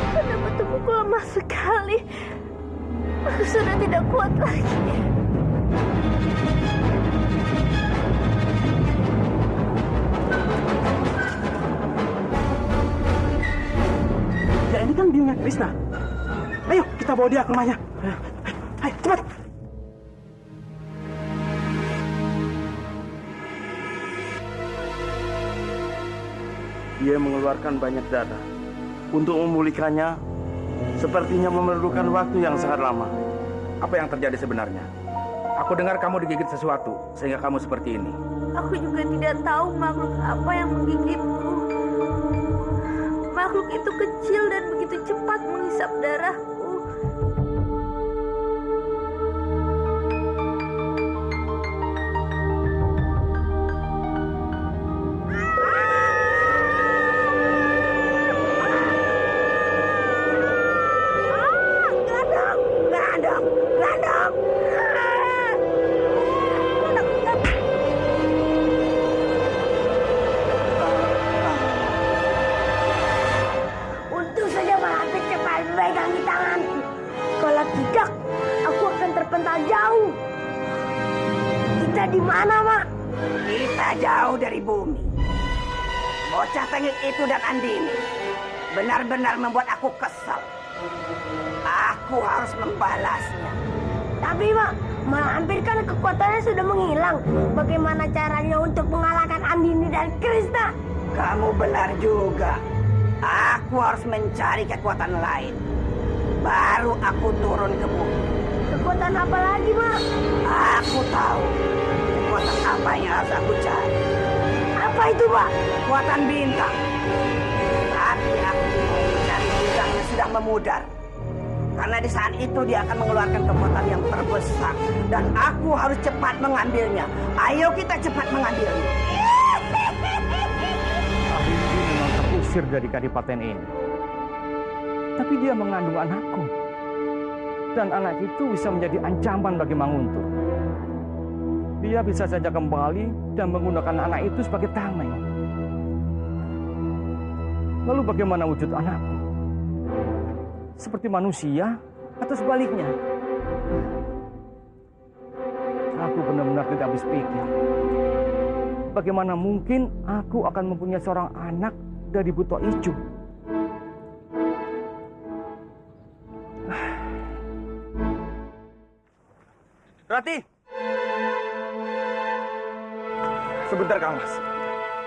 Kenapa tubuhku lemah sekali? Aku sudah tidak kuat lagi. Ya, ini kan biungnya Krishna. Ayo, kita bawa dia ke rumahnya. Ayo, cepat. Dia mengeluarkan banyak darah. Untuk memulihkannya, sepertinya memerlukan waktu yang sangat lama. Apa yang terjadi sebenarnya? Aku dengar kamu digigit sesuatu, sehingga kamu seperti ini. Aku juga tidak tahu makhluk apa yang menggigitku. Makhluk itu kecil dan begitu cepat menghisap darahku. Bocah tengik itu dan Andini benar-benar membuat aku kesal. Aku harus membalasnya. Tapi Mak, Malampir kan kekuatannya sudah menghilang. Bagaimana caranya untuk mengalahkan Andini dan Krishna? Kamu benar juga. Aku harus mencari kekuatan lain. Baru aku turun ke bumi. Kekuatan apa lagi, Mak? Aku tahu kekuatan apa yang harus aku cari. Apa itu, Pak? Kekuatan bintang. Tapi aku mau mencari bintang yang sudah memudar. Karena di saat itu dia akan mengeluarkan kekuatan yang terbesar. Dan aku harus cepat mengambilnya. Ayo kita cepat mengambilnya. Arimbi memang terusir dari kadipaten ini. Tapi dia mengandung anakku. Dan anak itu bisa menjadi ancaman bagi Manguntur. Dia bisa saja kembali dan menggunakan anak itu sebagai tameng. Lalu bagaimana wujud anakku? Seperti manusia atau sebaliknya? Aku benar-benar tidak habis pikir. Bagaimana mungkin aku akan mempunyai seorang anak dari Buto Ijo? Rati! Sebentar, Kang Mas.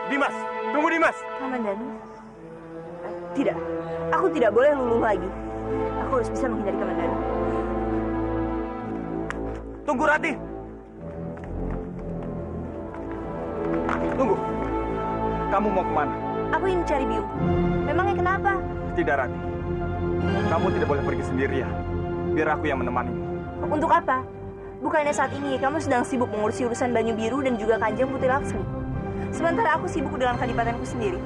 Dimas! Tunggu, Dimas! Kamandanu? Tidak, aku tidak boleh luluh lagi. Aku harus bisa menghindari Kamandanu. Tunggu, Rati! Tunggu. Kamu mau kemana? Aku ingin cari Biung. Memangnya kenapa? Tidak, Rati. Kamu tidak boleh pergi sendirian. Biar aku yang menemanimu. Untuk apa? Bukannya saat ini kamu sedang sibuk mengurusi urusan Banyu Biru dan juga Kanjeng Putri Laksmi. Sementara aku sibuk dengan kadipatenku sendiri.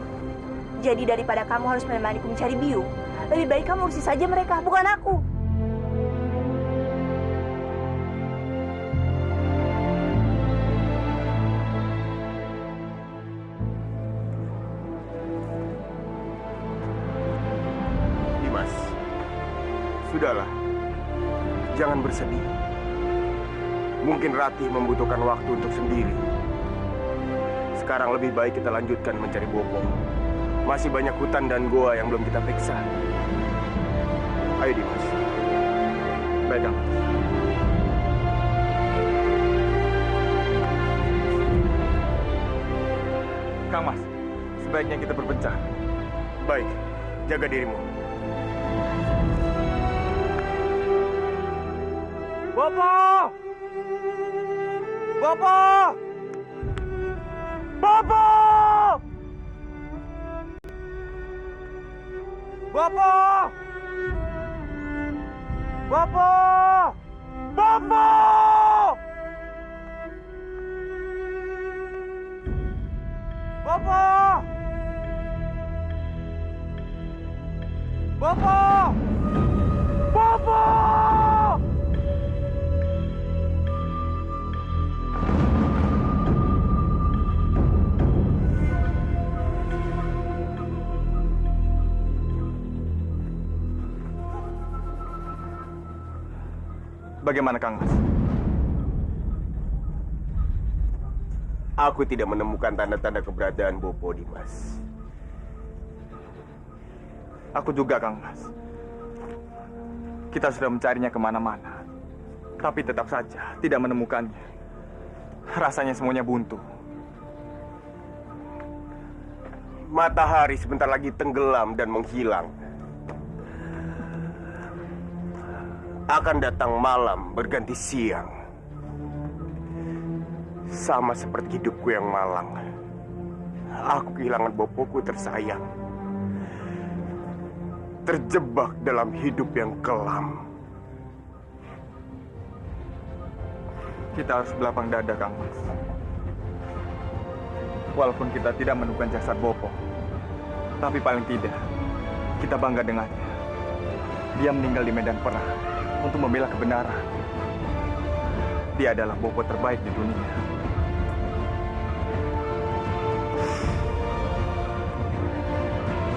Jadi daripada kamu harus menemaniku mencari Biung, lebih baik kamu urusi saja mereka, bukan aku. Dimas, sudahlah. Jangan bersedih. Mungkin Ratih membutuhkan waktu untuk sendiri. Sekarang lebih baik kita lanjutkan mencari Bopo. Masih banyak hutan dan goa yang belum kita periksa. Ayo Dimas. Baik, Kang. Kang Mas, sebaiknya kita berpencar. Baik, jaga dirimu. Bopo! Bopo! Bopo! Bopo! Bopo! Bopo! Bopo! Bopo! Bopo! Bagaimana Kang Mas? Aku tidak menemukan tanda-tanda keberadaan Bopo, Dimas. Aku juga, Kang Mas. Kita sudah mencarinya kemana-mana. Tapi tetap saja tidak menemukannya. Rasanya semuanya buntu. Matahari sebentar lagi tenggelam dan menghilang. Akan datang malam berganti siang. Sama seperti hidupku yang malang. Aku kehilangan bopoku tersayang. Terjebak dalam hidup yang kelam. Kita harus berlapang dada, Kang Mas. Walaupun kita tidak menemukan jasad Bopo, tapi paling tidak kita bangga dengannya. Dia meninggal di medan perang untuk membela kebenaran. Dia adalah Bopo terbaik di dunia.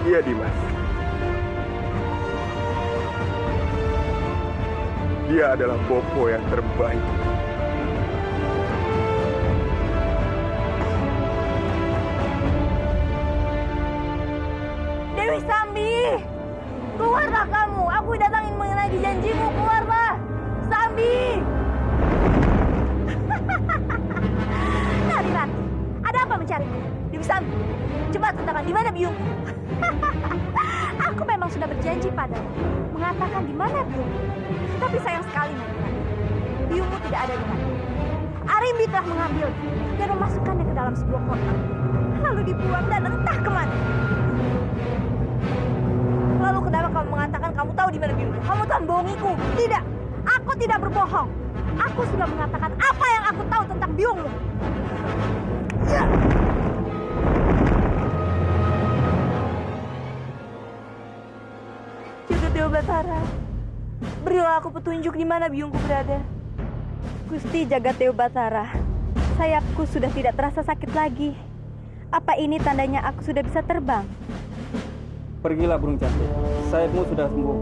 Iya, Dimas. Dia adalah Bopo yang terbaik. Dewi Sambi! Keluarlah kamu! Aku datangin mengenai janjimu, keluarlah! Sambi! Nari Rati, ada apa mencariku? Dewi Sambi, cepat katakan di mana biungku? Aku memang sudah berjanji padamu mengatakan di mana biungku. Tapi sayang sekali Nari Rati, biungmu tidak ada di mana. Arimbi telah mengambil dan memasukkannya ke dalam sebuah kotak. Lalu dibuang dan entah kemana. Lalu kenapa kamu mengatakan kamu tahu di mana biungku? Kamu telah membohongiku. Tidak, aku tidak berbohong. Aku sudah mengatakan apa yang aku tahu tentang biungmu. Jagat Dewa Batara, berilah aku petunjuk di mana biungku berada. Gusti Jagat Dewa Batara, sayapku sudah tidak terasa sakit lagi. Apa ini tandanya aku sudah bisa terbang? Pergilah burung cantik, sayapmu sudah sembuh.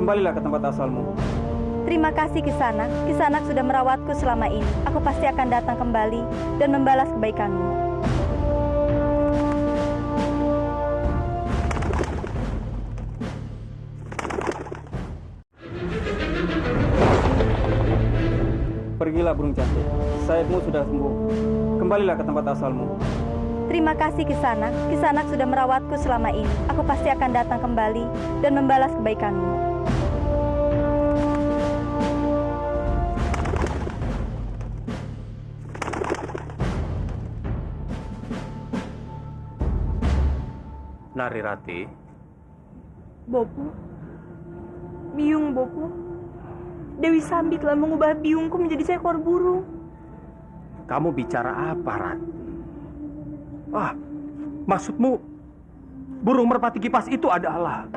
Kembalilah ke tempat asalmu. Terima kasih Kisanak. Kisanak sudah merawatku selama ini. Aku pasti akan datang kembali dan membalas kebaikanmu. Pergilah burung cantik, sayapmu sudah sembuh. Kembalilah ke tempat asalmu. Terima kasih Kisanak. Kisanak sudah merawatku selama ini. Aku pasti akan datang kembali dan membalas kebaikanmu. Nari Rati. Bopo. Biung Bopo. Dewi Sambi telah mengubah biungku menjadi seekor burung. Kamu bicara apa, Rati? Maksudmu burung merpati kipas itu adalah...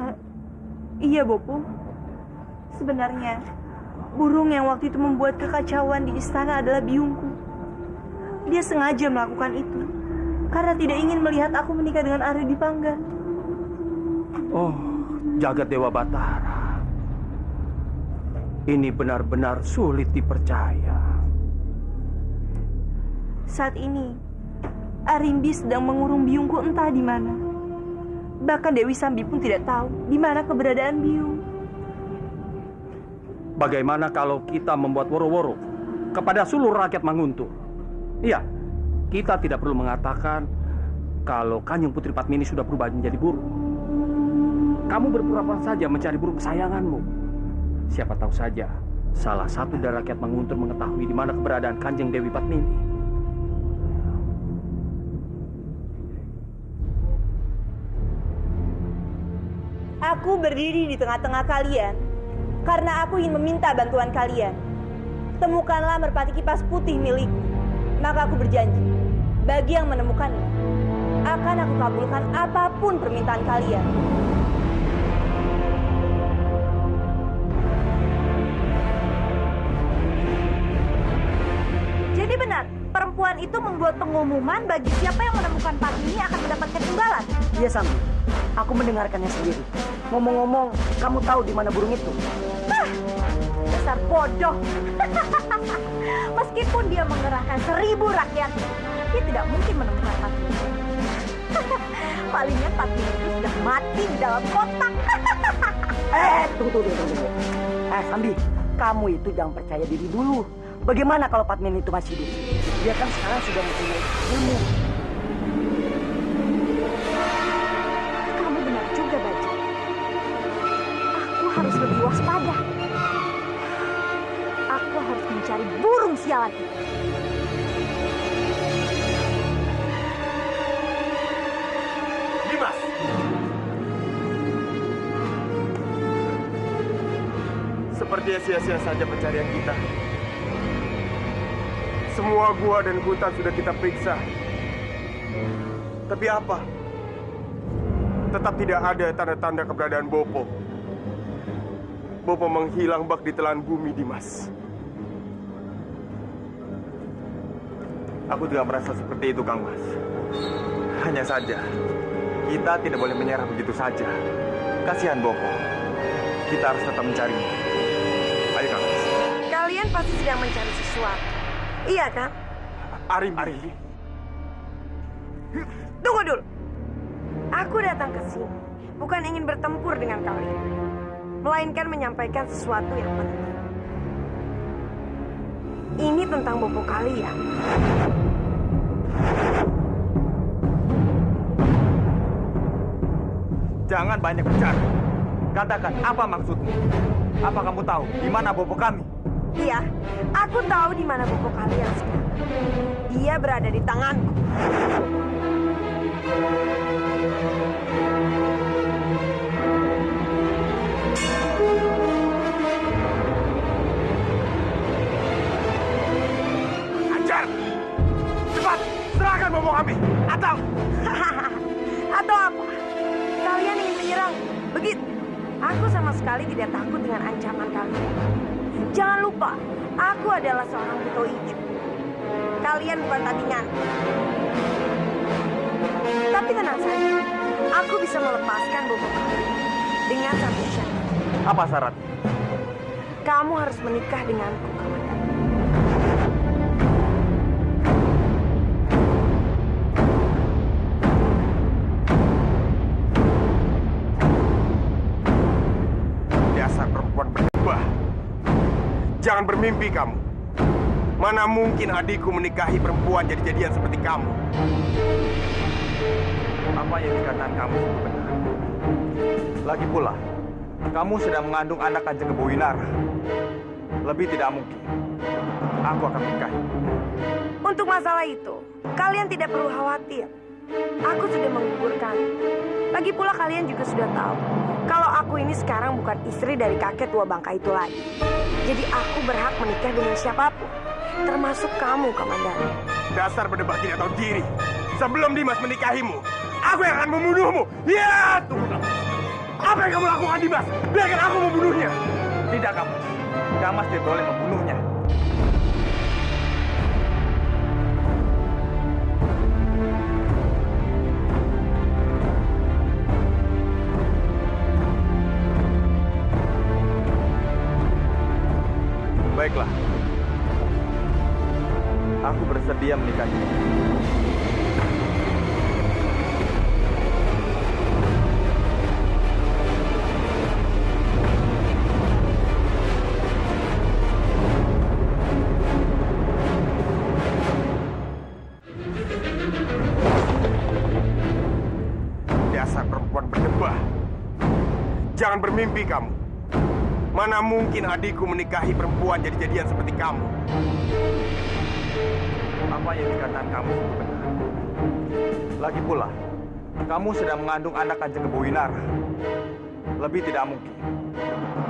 Iya, Bopo. Sebenarnya, burung yang waktu itu membuat kekacauan di istana adalah biungku. Dia sengaja melakukan itu karena tidak ingin melihat aku menikah dengan Ari Dipangga. Oh, Jagat Dewa Batara. Ini benar-benar sulit dipercaya. Saat ini, Arimbi sedang mengurung biungku entah di mana. Bahkan Dewi Sambi pun tidak tahu di mana keberadaan biung. Bagaimana kalau kita membuat woro-woro kepada seluruh rakyat Manguntur? Iya, kita tidak perlu mengatakan kalau Kanjeng Putri Padmini sudah berubah menjadi burung. Kamu berpura-pura saja mencari burung kesayanganmu. Siapa tahu saja salah satu dari rakyat Manguntur mengetahui di mana keberadaan Kanjeng Dewi Padmini. Aku berdiri di tengah-tengah kalian karena aku ingin meminta bantuan kalian. Temukanlah merpati kipas putih milikku. Maka aku berjanji, bagi yang menemukannya, akan aku kabulkan apapun permintaan kalian. Jadi benar, perempuan itu membuat pengumuman bagi siapa yang menemukan Padmini akan mendapatkan imbalan. Iya, Sambi. Aku mendengarkannya sendiri. Ngomong-ngomong, kamu tahu di mana burung itu? Dasar bodoh. Meskipun dia mengerahkan 1000 rakyat, dia tidak mungkin menemukan Padmini. Palingnya Padmini itu sudah mati di dalam kotak. Tunggu. Sambi, kamu itu jangan percaya diri dulu. Bagaimana kalau Padmini itu masih hidup? Dia kan sekarang sudah mempunyai ilmu. Kamu benar juga, Bajak. Aku harus lebih waspada. Aku harus mencari burung sialan itu. Dimas! Sepertinya sia-sia saja pencarian kita. Semua gua dan hutan sudah kita periksa. Tapi apa? Tetap tidak ada tanda-tanda keberadaan Bopo. Bopo menghilang bak di telan bumi, Dimas. Aku juga merasa seperti itu, Kang Mas. Hanya saja, kita tidak boleh menyerah begitu saja. Kasihan Bopo. Kita harus tetap mencarinya. Ayo, Kang Mas. Kalian pasti sedang mencari sesuatu. Iya kan? Arimbi. Tunggu dulu. Aku datang ke sini bukan ingin bertempur dengan kalian, melainkan menyampaikan sesuatu yang penting. Ini tentang bopo kalian. Jangan banyak bicara. Katakan apa maksudmu? Apa kamu tahu di mana bopo kami? Iya, aku tahu di mana bopo kalian sekarang. Dia berada di tanganku. Ajar! Cepat, serahkan bopo kami. Atau Atau apa? Kalian ingin menyerang? Begitu. Aku sama sekali tidak takut dengan ancaman kalian. Jangan lupa, aku adalah seorang buto ijo. Kalian bukan tandingan. Tapi tenang saja, aku bisa melepaskan bopo kalian dengan satu syarat. Apa syarat? Kamu harus menikah denganku, Kamandan. dasar perempuan berdebah. Jangan bermimpi kamu. Mana mungkin adikku menikahi perempuan jadi-jadian seperti kamu. Apa yang dikatakan kamu itu benar. Lagi pula, kamu sedang mengandung anak Kanjeng Kebowinara. Lebih tidak mungkin aku akan menikahi. Untuk masalah itu, kalian tidak perlu khawatir. Aku sudah menggugurkan. Lagi pula kalian juga sudah tahu kalau aku ini sekarang bukan istri dari kakek tua bangka itu lagi. Jadi aku berhak menikah dengan siapapun, termasuk kamu, Kamandan. Dasar berdebah tidak tahu diri. Sebelum Dimas menikahimu, aku yang akan membunuhmu. Ya, tunggu. Apa yang kamu lakukan, Dimas? Biarkan aku membunuhnya. Tidak, kamu. Kamas tidak boleh membunuhnya. Baiklah. Aku bersedia menikahimu. Dasar perempuan berdebah. Jangan bermimpi kamu. Mana mungkin adikku menikahi perempuan jadi-jadian seperti kamu. Apa yang dikatakan kamu itu benar. Lagi pula, kamu sedang mengandung anak Kanjeng Kebowinara. Lebih tidak mungkin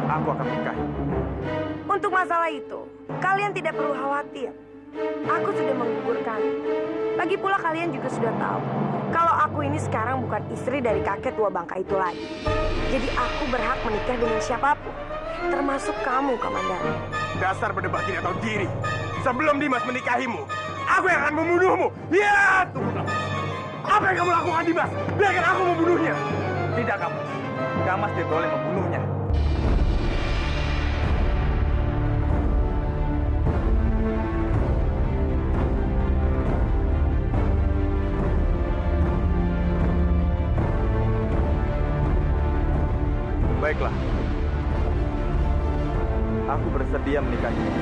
aku akan menikahi. Untuk masalah itu, kalian tidak perlu khawatir. Aku sudah menggugurkan. Lagi pula kalian juga sudah tahu kalau aku ini sekarang bukan istri dari kakek tua bangka itu lagi. Jadi aku berhak menikah dengan siapapun, termasuk kamu, Kamandan. Dasar berdebah tidak tahu diri. Sebelum Dimas menikahimu, aku yang akan membunuhmu. Ya, tunggu. Apa yang kamu lakukan, Dimas? Biarkan aku membunuhnya. Tidak, kamu. Kamas tidak boleh membunuhnya. Baiklah. Aku bersedia menikahimu.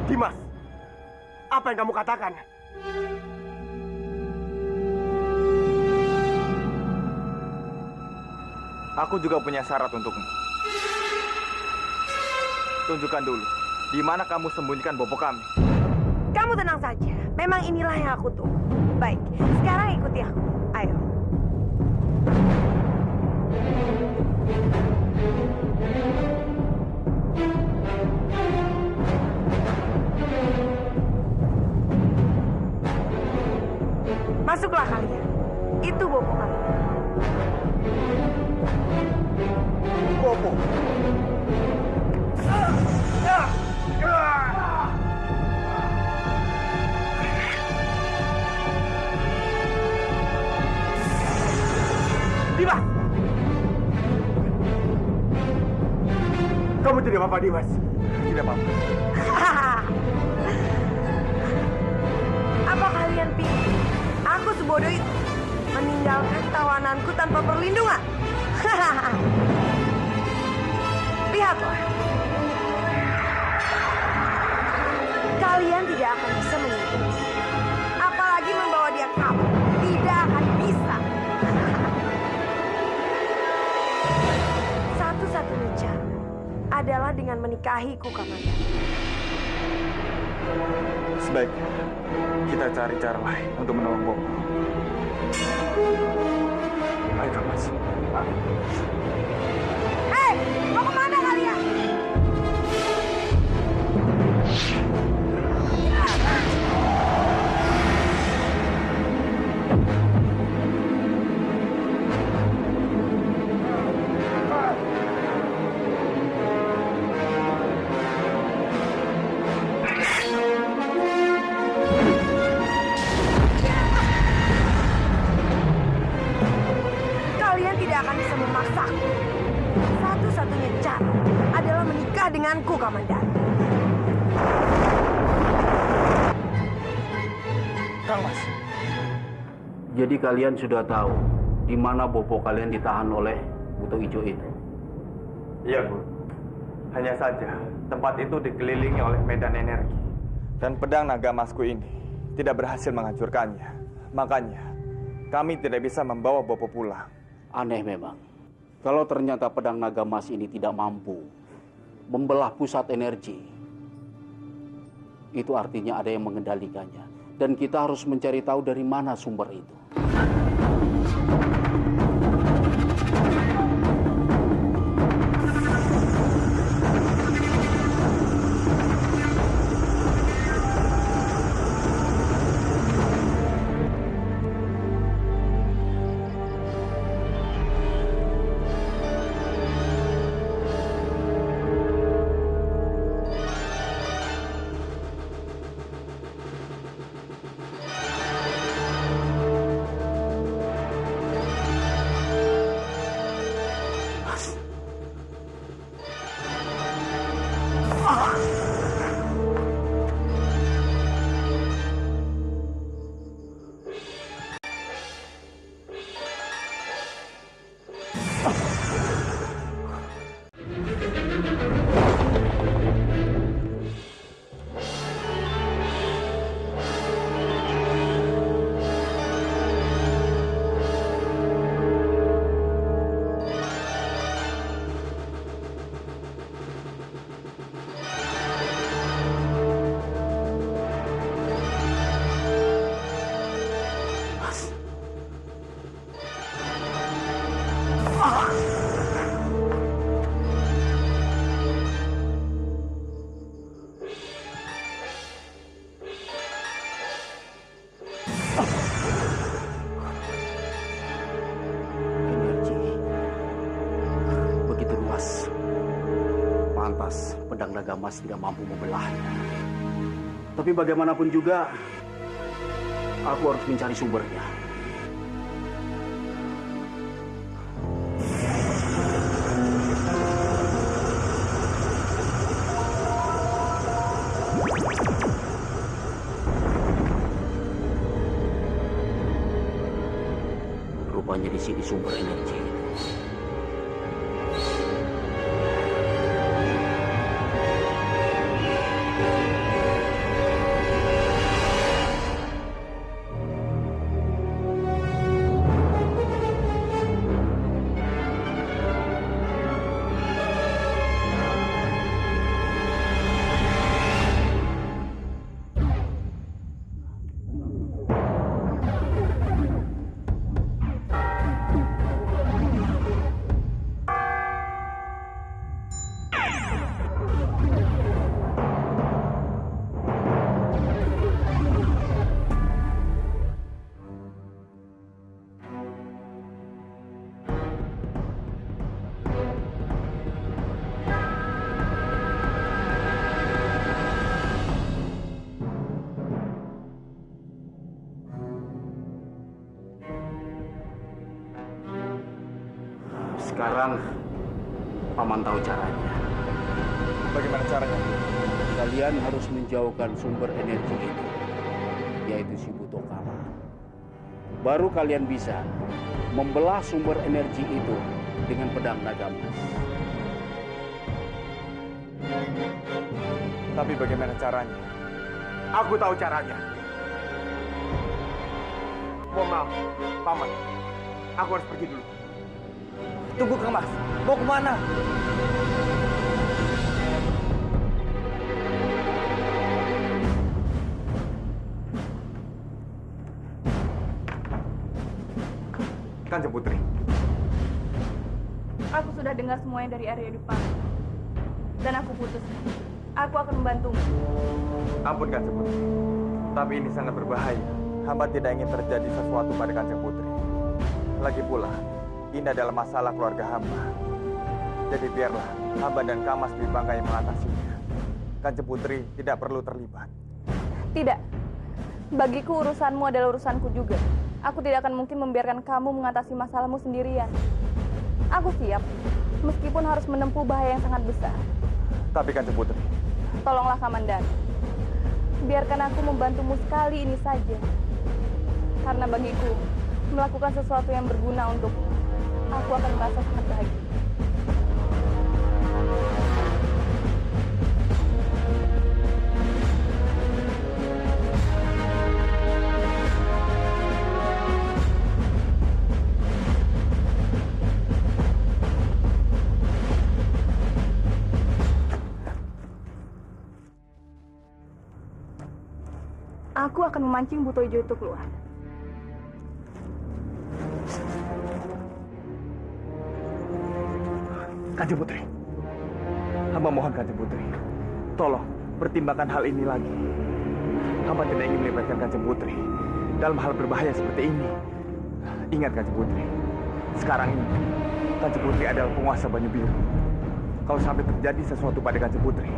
Dimas, apa yang kamu katakan? Aku juga punya syarat untukmu. Tunjukkan dulu, di mana kamu sembunyikan bopo kami. Kamu tenang saja. Memang inilah yang aku tunggu. Baik, sekarang ikuti aku. Ayo. Masuklah kalian. Itu bopo kalian. Bopo. Dimas! Kamu tidak apa-apa, Dimas. Tidak apa-apa. Apa kalian pikir aku sebodoh itu meninggalkan tawananku tanpa perlindungan? Lihatlah. Kalian tidak akan bisa menyentuhnya. Apalagi membawa dia kabur. Tidak akan bisa. Satu-satunya cara adalah dengan menikahiku, Kamanda. Sebaiknya kita cari cara lain untuk menolong Bopo. Ayo, Mas. Hei, mau kemana kalian? Kalian tidak akan bisa memaksaku. Satu-satunya cara adalah menikah denganku, Kamandanu. Kang Mas. Jadi kalian sudah tahu di mana Bopo kalian ditahan oleh Buto Ijo itu? Iya, Bu. Hanya saja tempat itu dikelilingi oleh medan energi. Dan pedang naga emasku ini tidak berhasil menghancurkannya. Makanya kami tidak bisa membawa Bopo pulang. Aneh memang. Kalau ternyata pedang naga emas ini tidak mampu membelah pusat energi, itu artinya ada yang mengendalikannya. Dan kita harus mencari tahu dari mana sumber itu. Pantas pedang naga emas tidak mampu membelahnya. Tapi bagaimanapun juga, aku harus mencari sumbernya. Rupanya di sini sumber energi itu. Sekarang Paman tahu caranya. Bagaimana caranya? Kalian harus menjauhkan sumber energi itu, yaitu si Butokala. Baru kalian bisa membelah sumber energi itu dengan pedang naga emas. Tapi bagaimana caranya? Aku tahu caranya. Mohon maaf, Paman. Aku harus pergi dulu. Tunggu, Kang Mas. Mau kemana? Kanjeng Putri. Aku sudah dengar semuanya dari Arya Dupang. Dan aku putus. Aku akan membantumu. Ampun Kanjeng Putri. Tapi ini sangat berbahaya. Hamba tidak ingin terjadi sesuatu pada Kanjeng Putri. Lagi pula, ini adalah masalah keluarga hamba. Jadi biarlah hamba dan Kamas Dwi Bangga yang mengatasinya. Kanjeng Putri tidak perlu terlibat. Tidak. Bagiku urusanmu adalah urusanku juga. Aku tidak akan mungkin membiarkan kamu mengatasi masalahmu sendirian. Aku siap, meskipun harus menempuh bahaya yang sangat besar. Tapi Kanjeng Putri, tolonglah Kamandanu. Biarkan aku membantumu sekali ini saja. Karena bagiku, melakukan sesuatu yang berguna untukmu, aku akan merasa sangat bahagia. Aku akan memancing Buto Ijo itu keluar. Kanjeng Putri. Hamba mohon Kanjeng Putri. Tolong pertimbangkan hal ini lagi. Hamba tidak ingin melibatkan Kanjeng Putri dalam hal berbahaya seperti ini. Ingat Kanjeng Putri, sekarang ini Kanjeng Putri adalah penguasa Banyu Biru. Kalau sampai terjadi sesuatu pada Kanjeng Putri,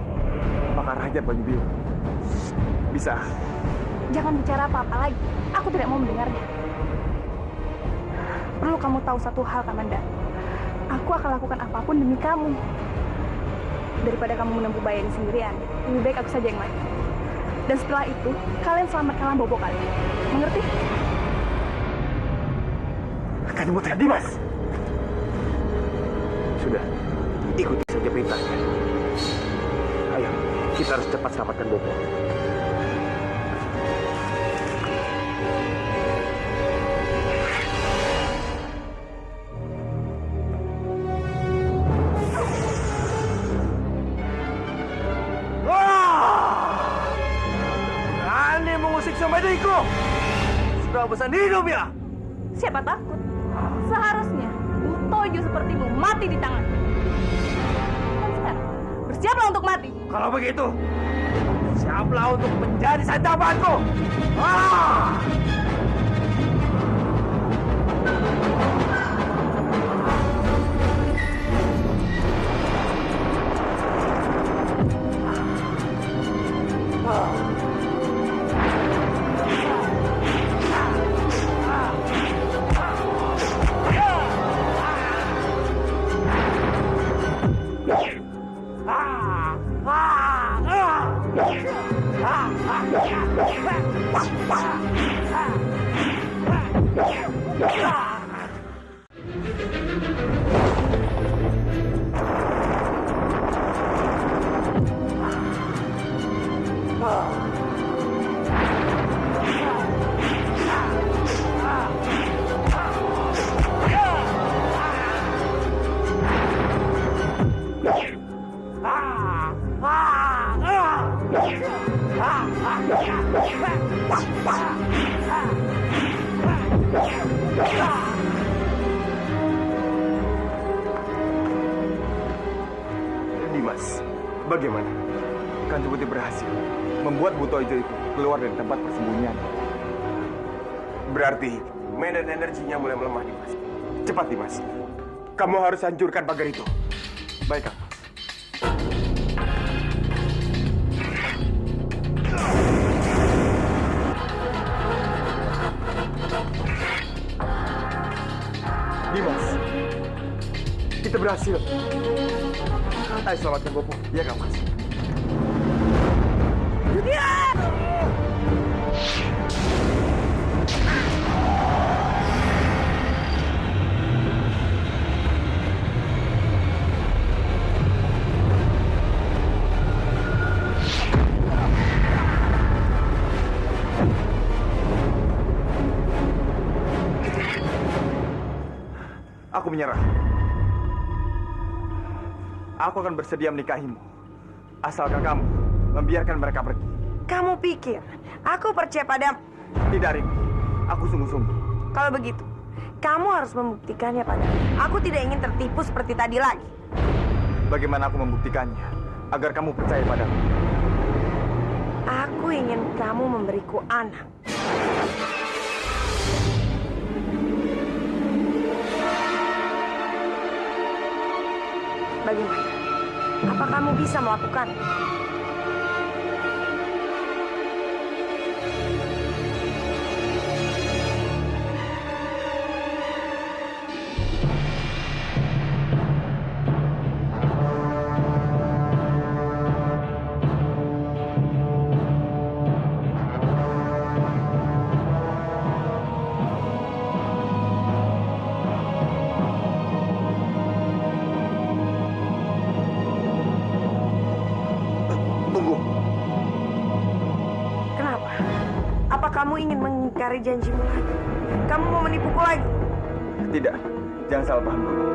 maka Raja Banyu Biru bisa. Jangan bicara apa-apa lagi. Aku tidak mau mendengarnya. Perlu kamu tahu satu hal, Kamandanu. Aku akan lakukan apapun demi kamu. Daripada kamu menempuh bahaya ini sendirian, lebih baik aku saja yang mati. Dan setelah itu, kalian selamatkanlah bobo kalian. Mengerti? Kanjeng Putri, Dimas. Sudah, ikuti saja perintahnya. Ayo, kita harus cepat selamatkan bobo. Adikku sudah bosan hidup ya? Siapa takut? Seharusnya Butojo sepertimu mati di tangan. Dan sekarang bersiaplah untuk mati. Kalau begitu, siaplah untuk menjadi santapanku. Dimas, bagaimana? Kanjeng Putri berhasil membuat Butojo itu keluar dari tempat persembunyian. Berarti medan energinya mulai melemah, Dimas. Cepat, Dimas. Kamu harus hancurkan pagar itu. Baik, Kang. Dimas, Kita berhasil. Ayo selamatkan Bopo. Iya, Kang Mas. Aku menyerah. Aku akan bersedia menikahimu. Asalkan kamu membiarkan mereka pergi. Kamu pikir aku percaya padamu? Tidak, Rimbi. Aku sungguh-sungguh. Kalau begitu, kamu harus membuktikannya padaku. Aku tidak ingin tertipu seperti tadi lagi. Bagaimana aku membuktikannya agar kamu percaya padaku? Aku ingin kamu memberiku anak. Bagaimana? Apa kamu bisa melakukan? Kamu ingin mengingkari janjimu lagi? Kamu mau menipuku lagi? Tidak, jangan salah paham dulu.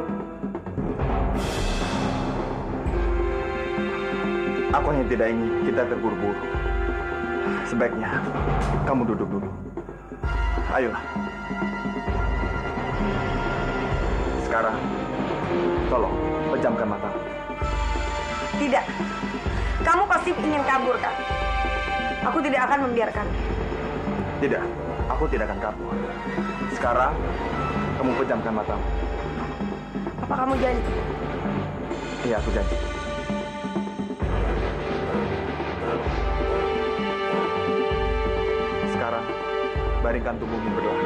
Aku hanya tidak ingin kita terburu-buru. Sebaiknya kamu duduk dulu. Ayolah. Sekarang, tolong pejamkan matamu. Tidak. Kamu pasti ingin kabur, kan? Aku tidak akan membiarkan. Tidak, aku tidak akan kabur. Sekarang, kamu pejamkan matamu. Apa kamu janji? Iya, aku janji. Sekarang, baringkan tubuhmu berdoa.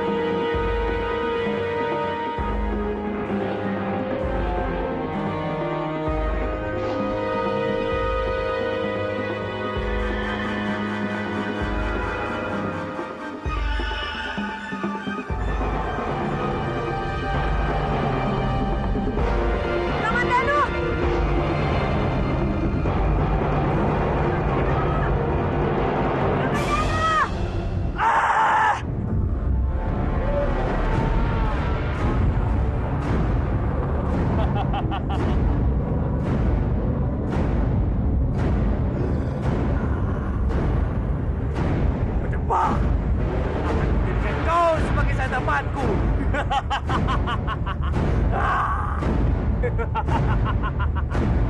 Hahaha.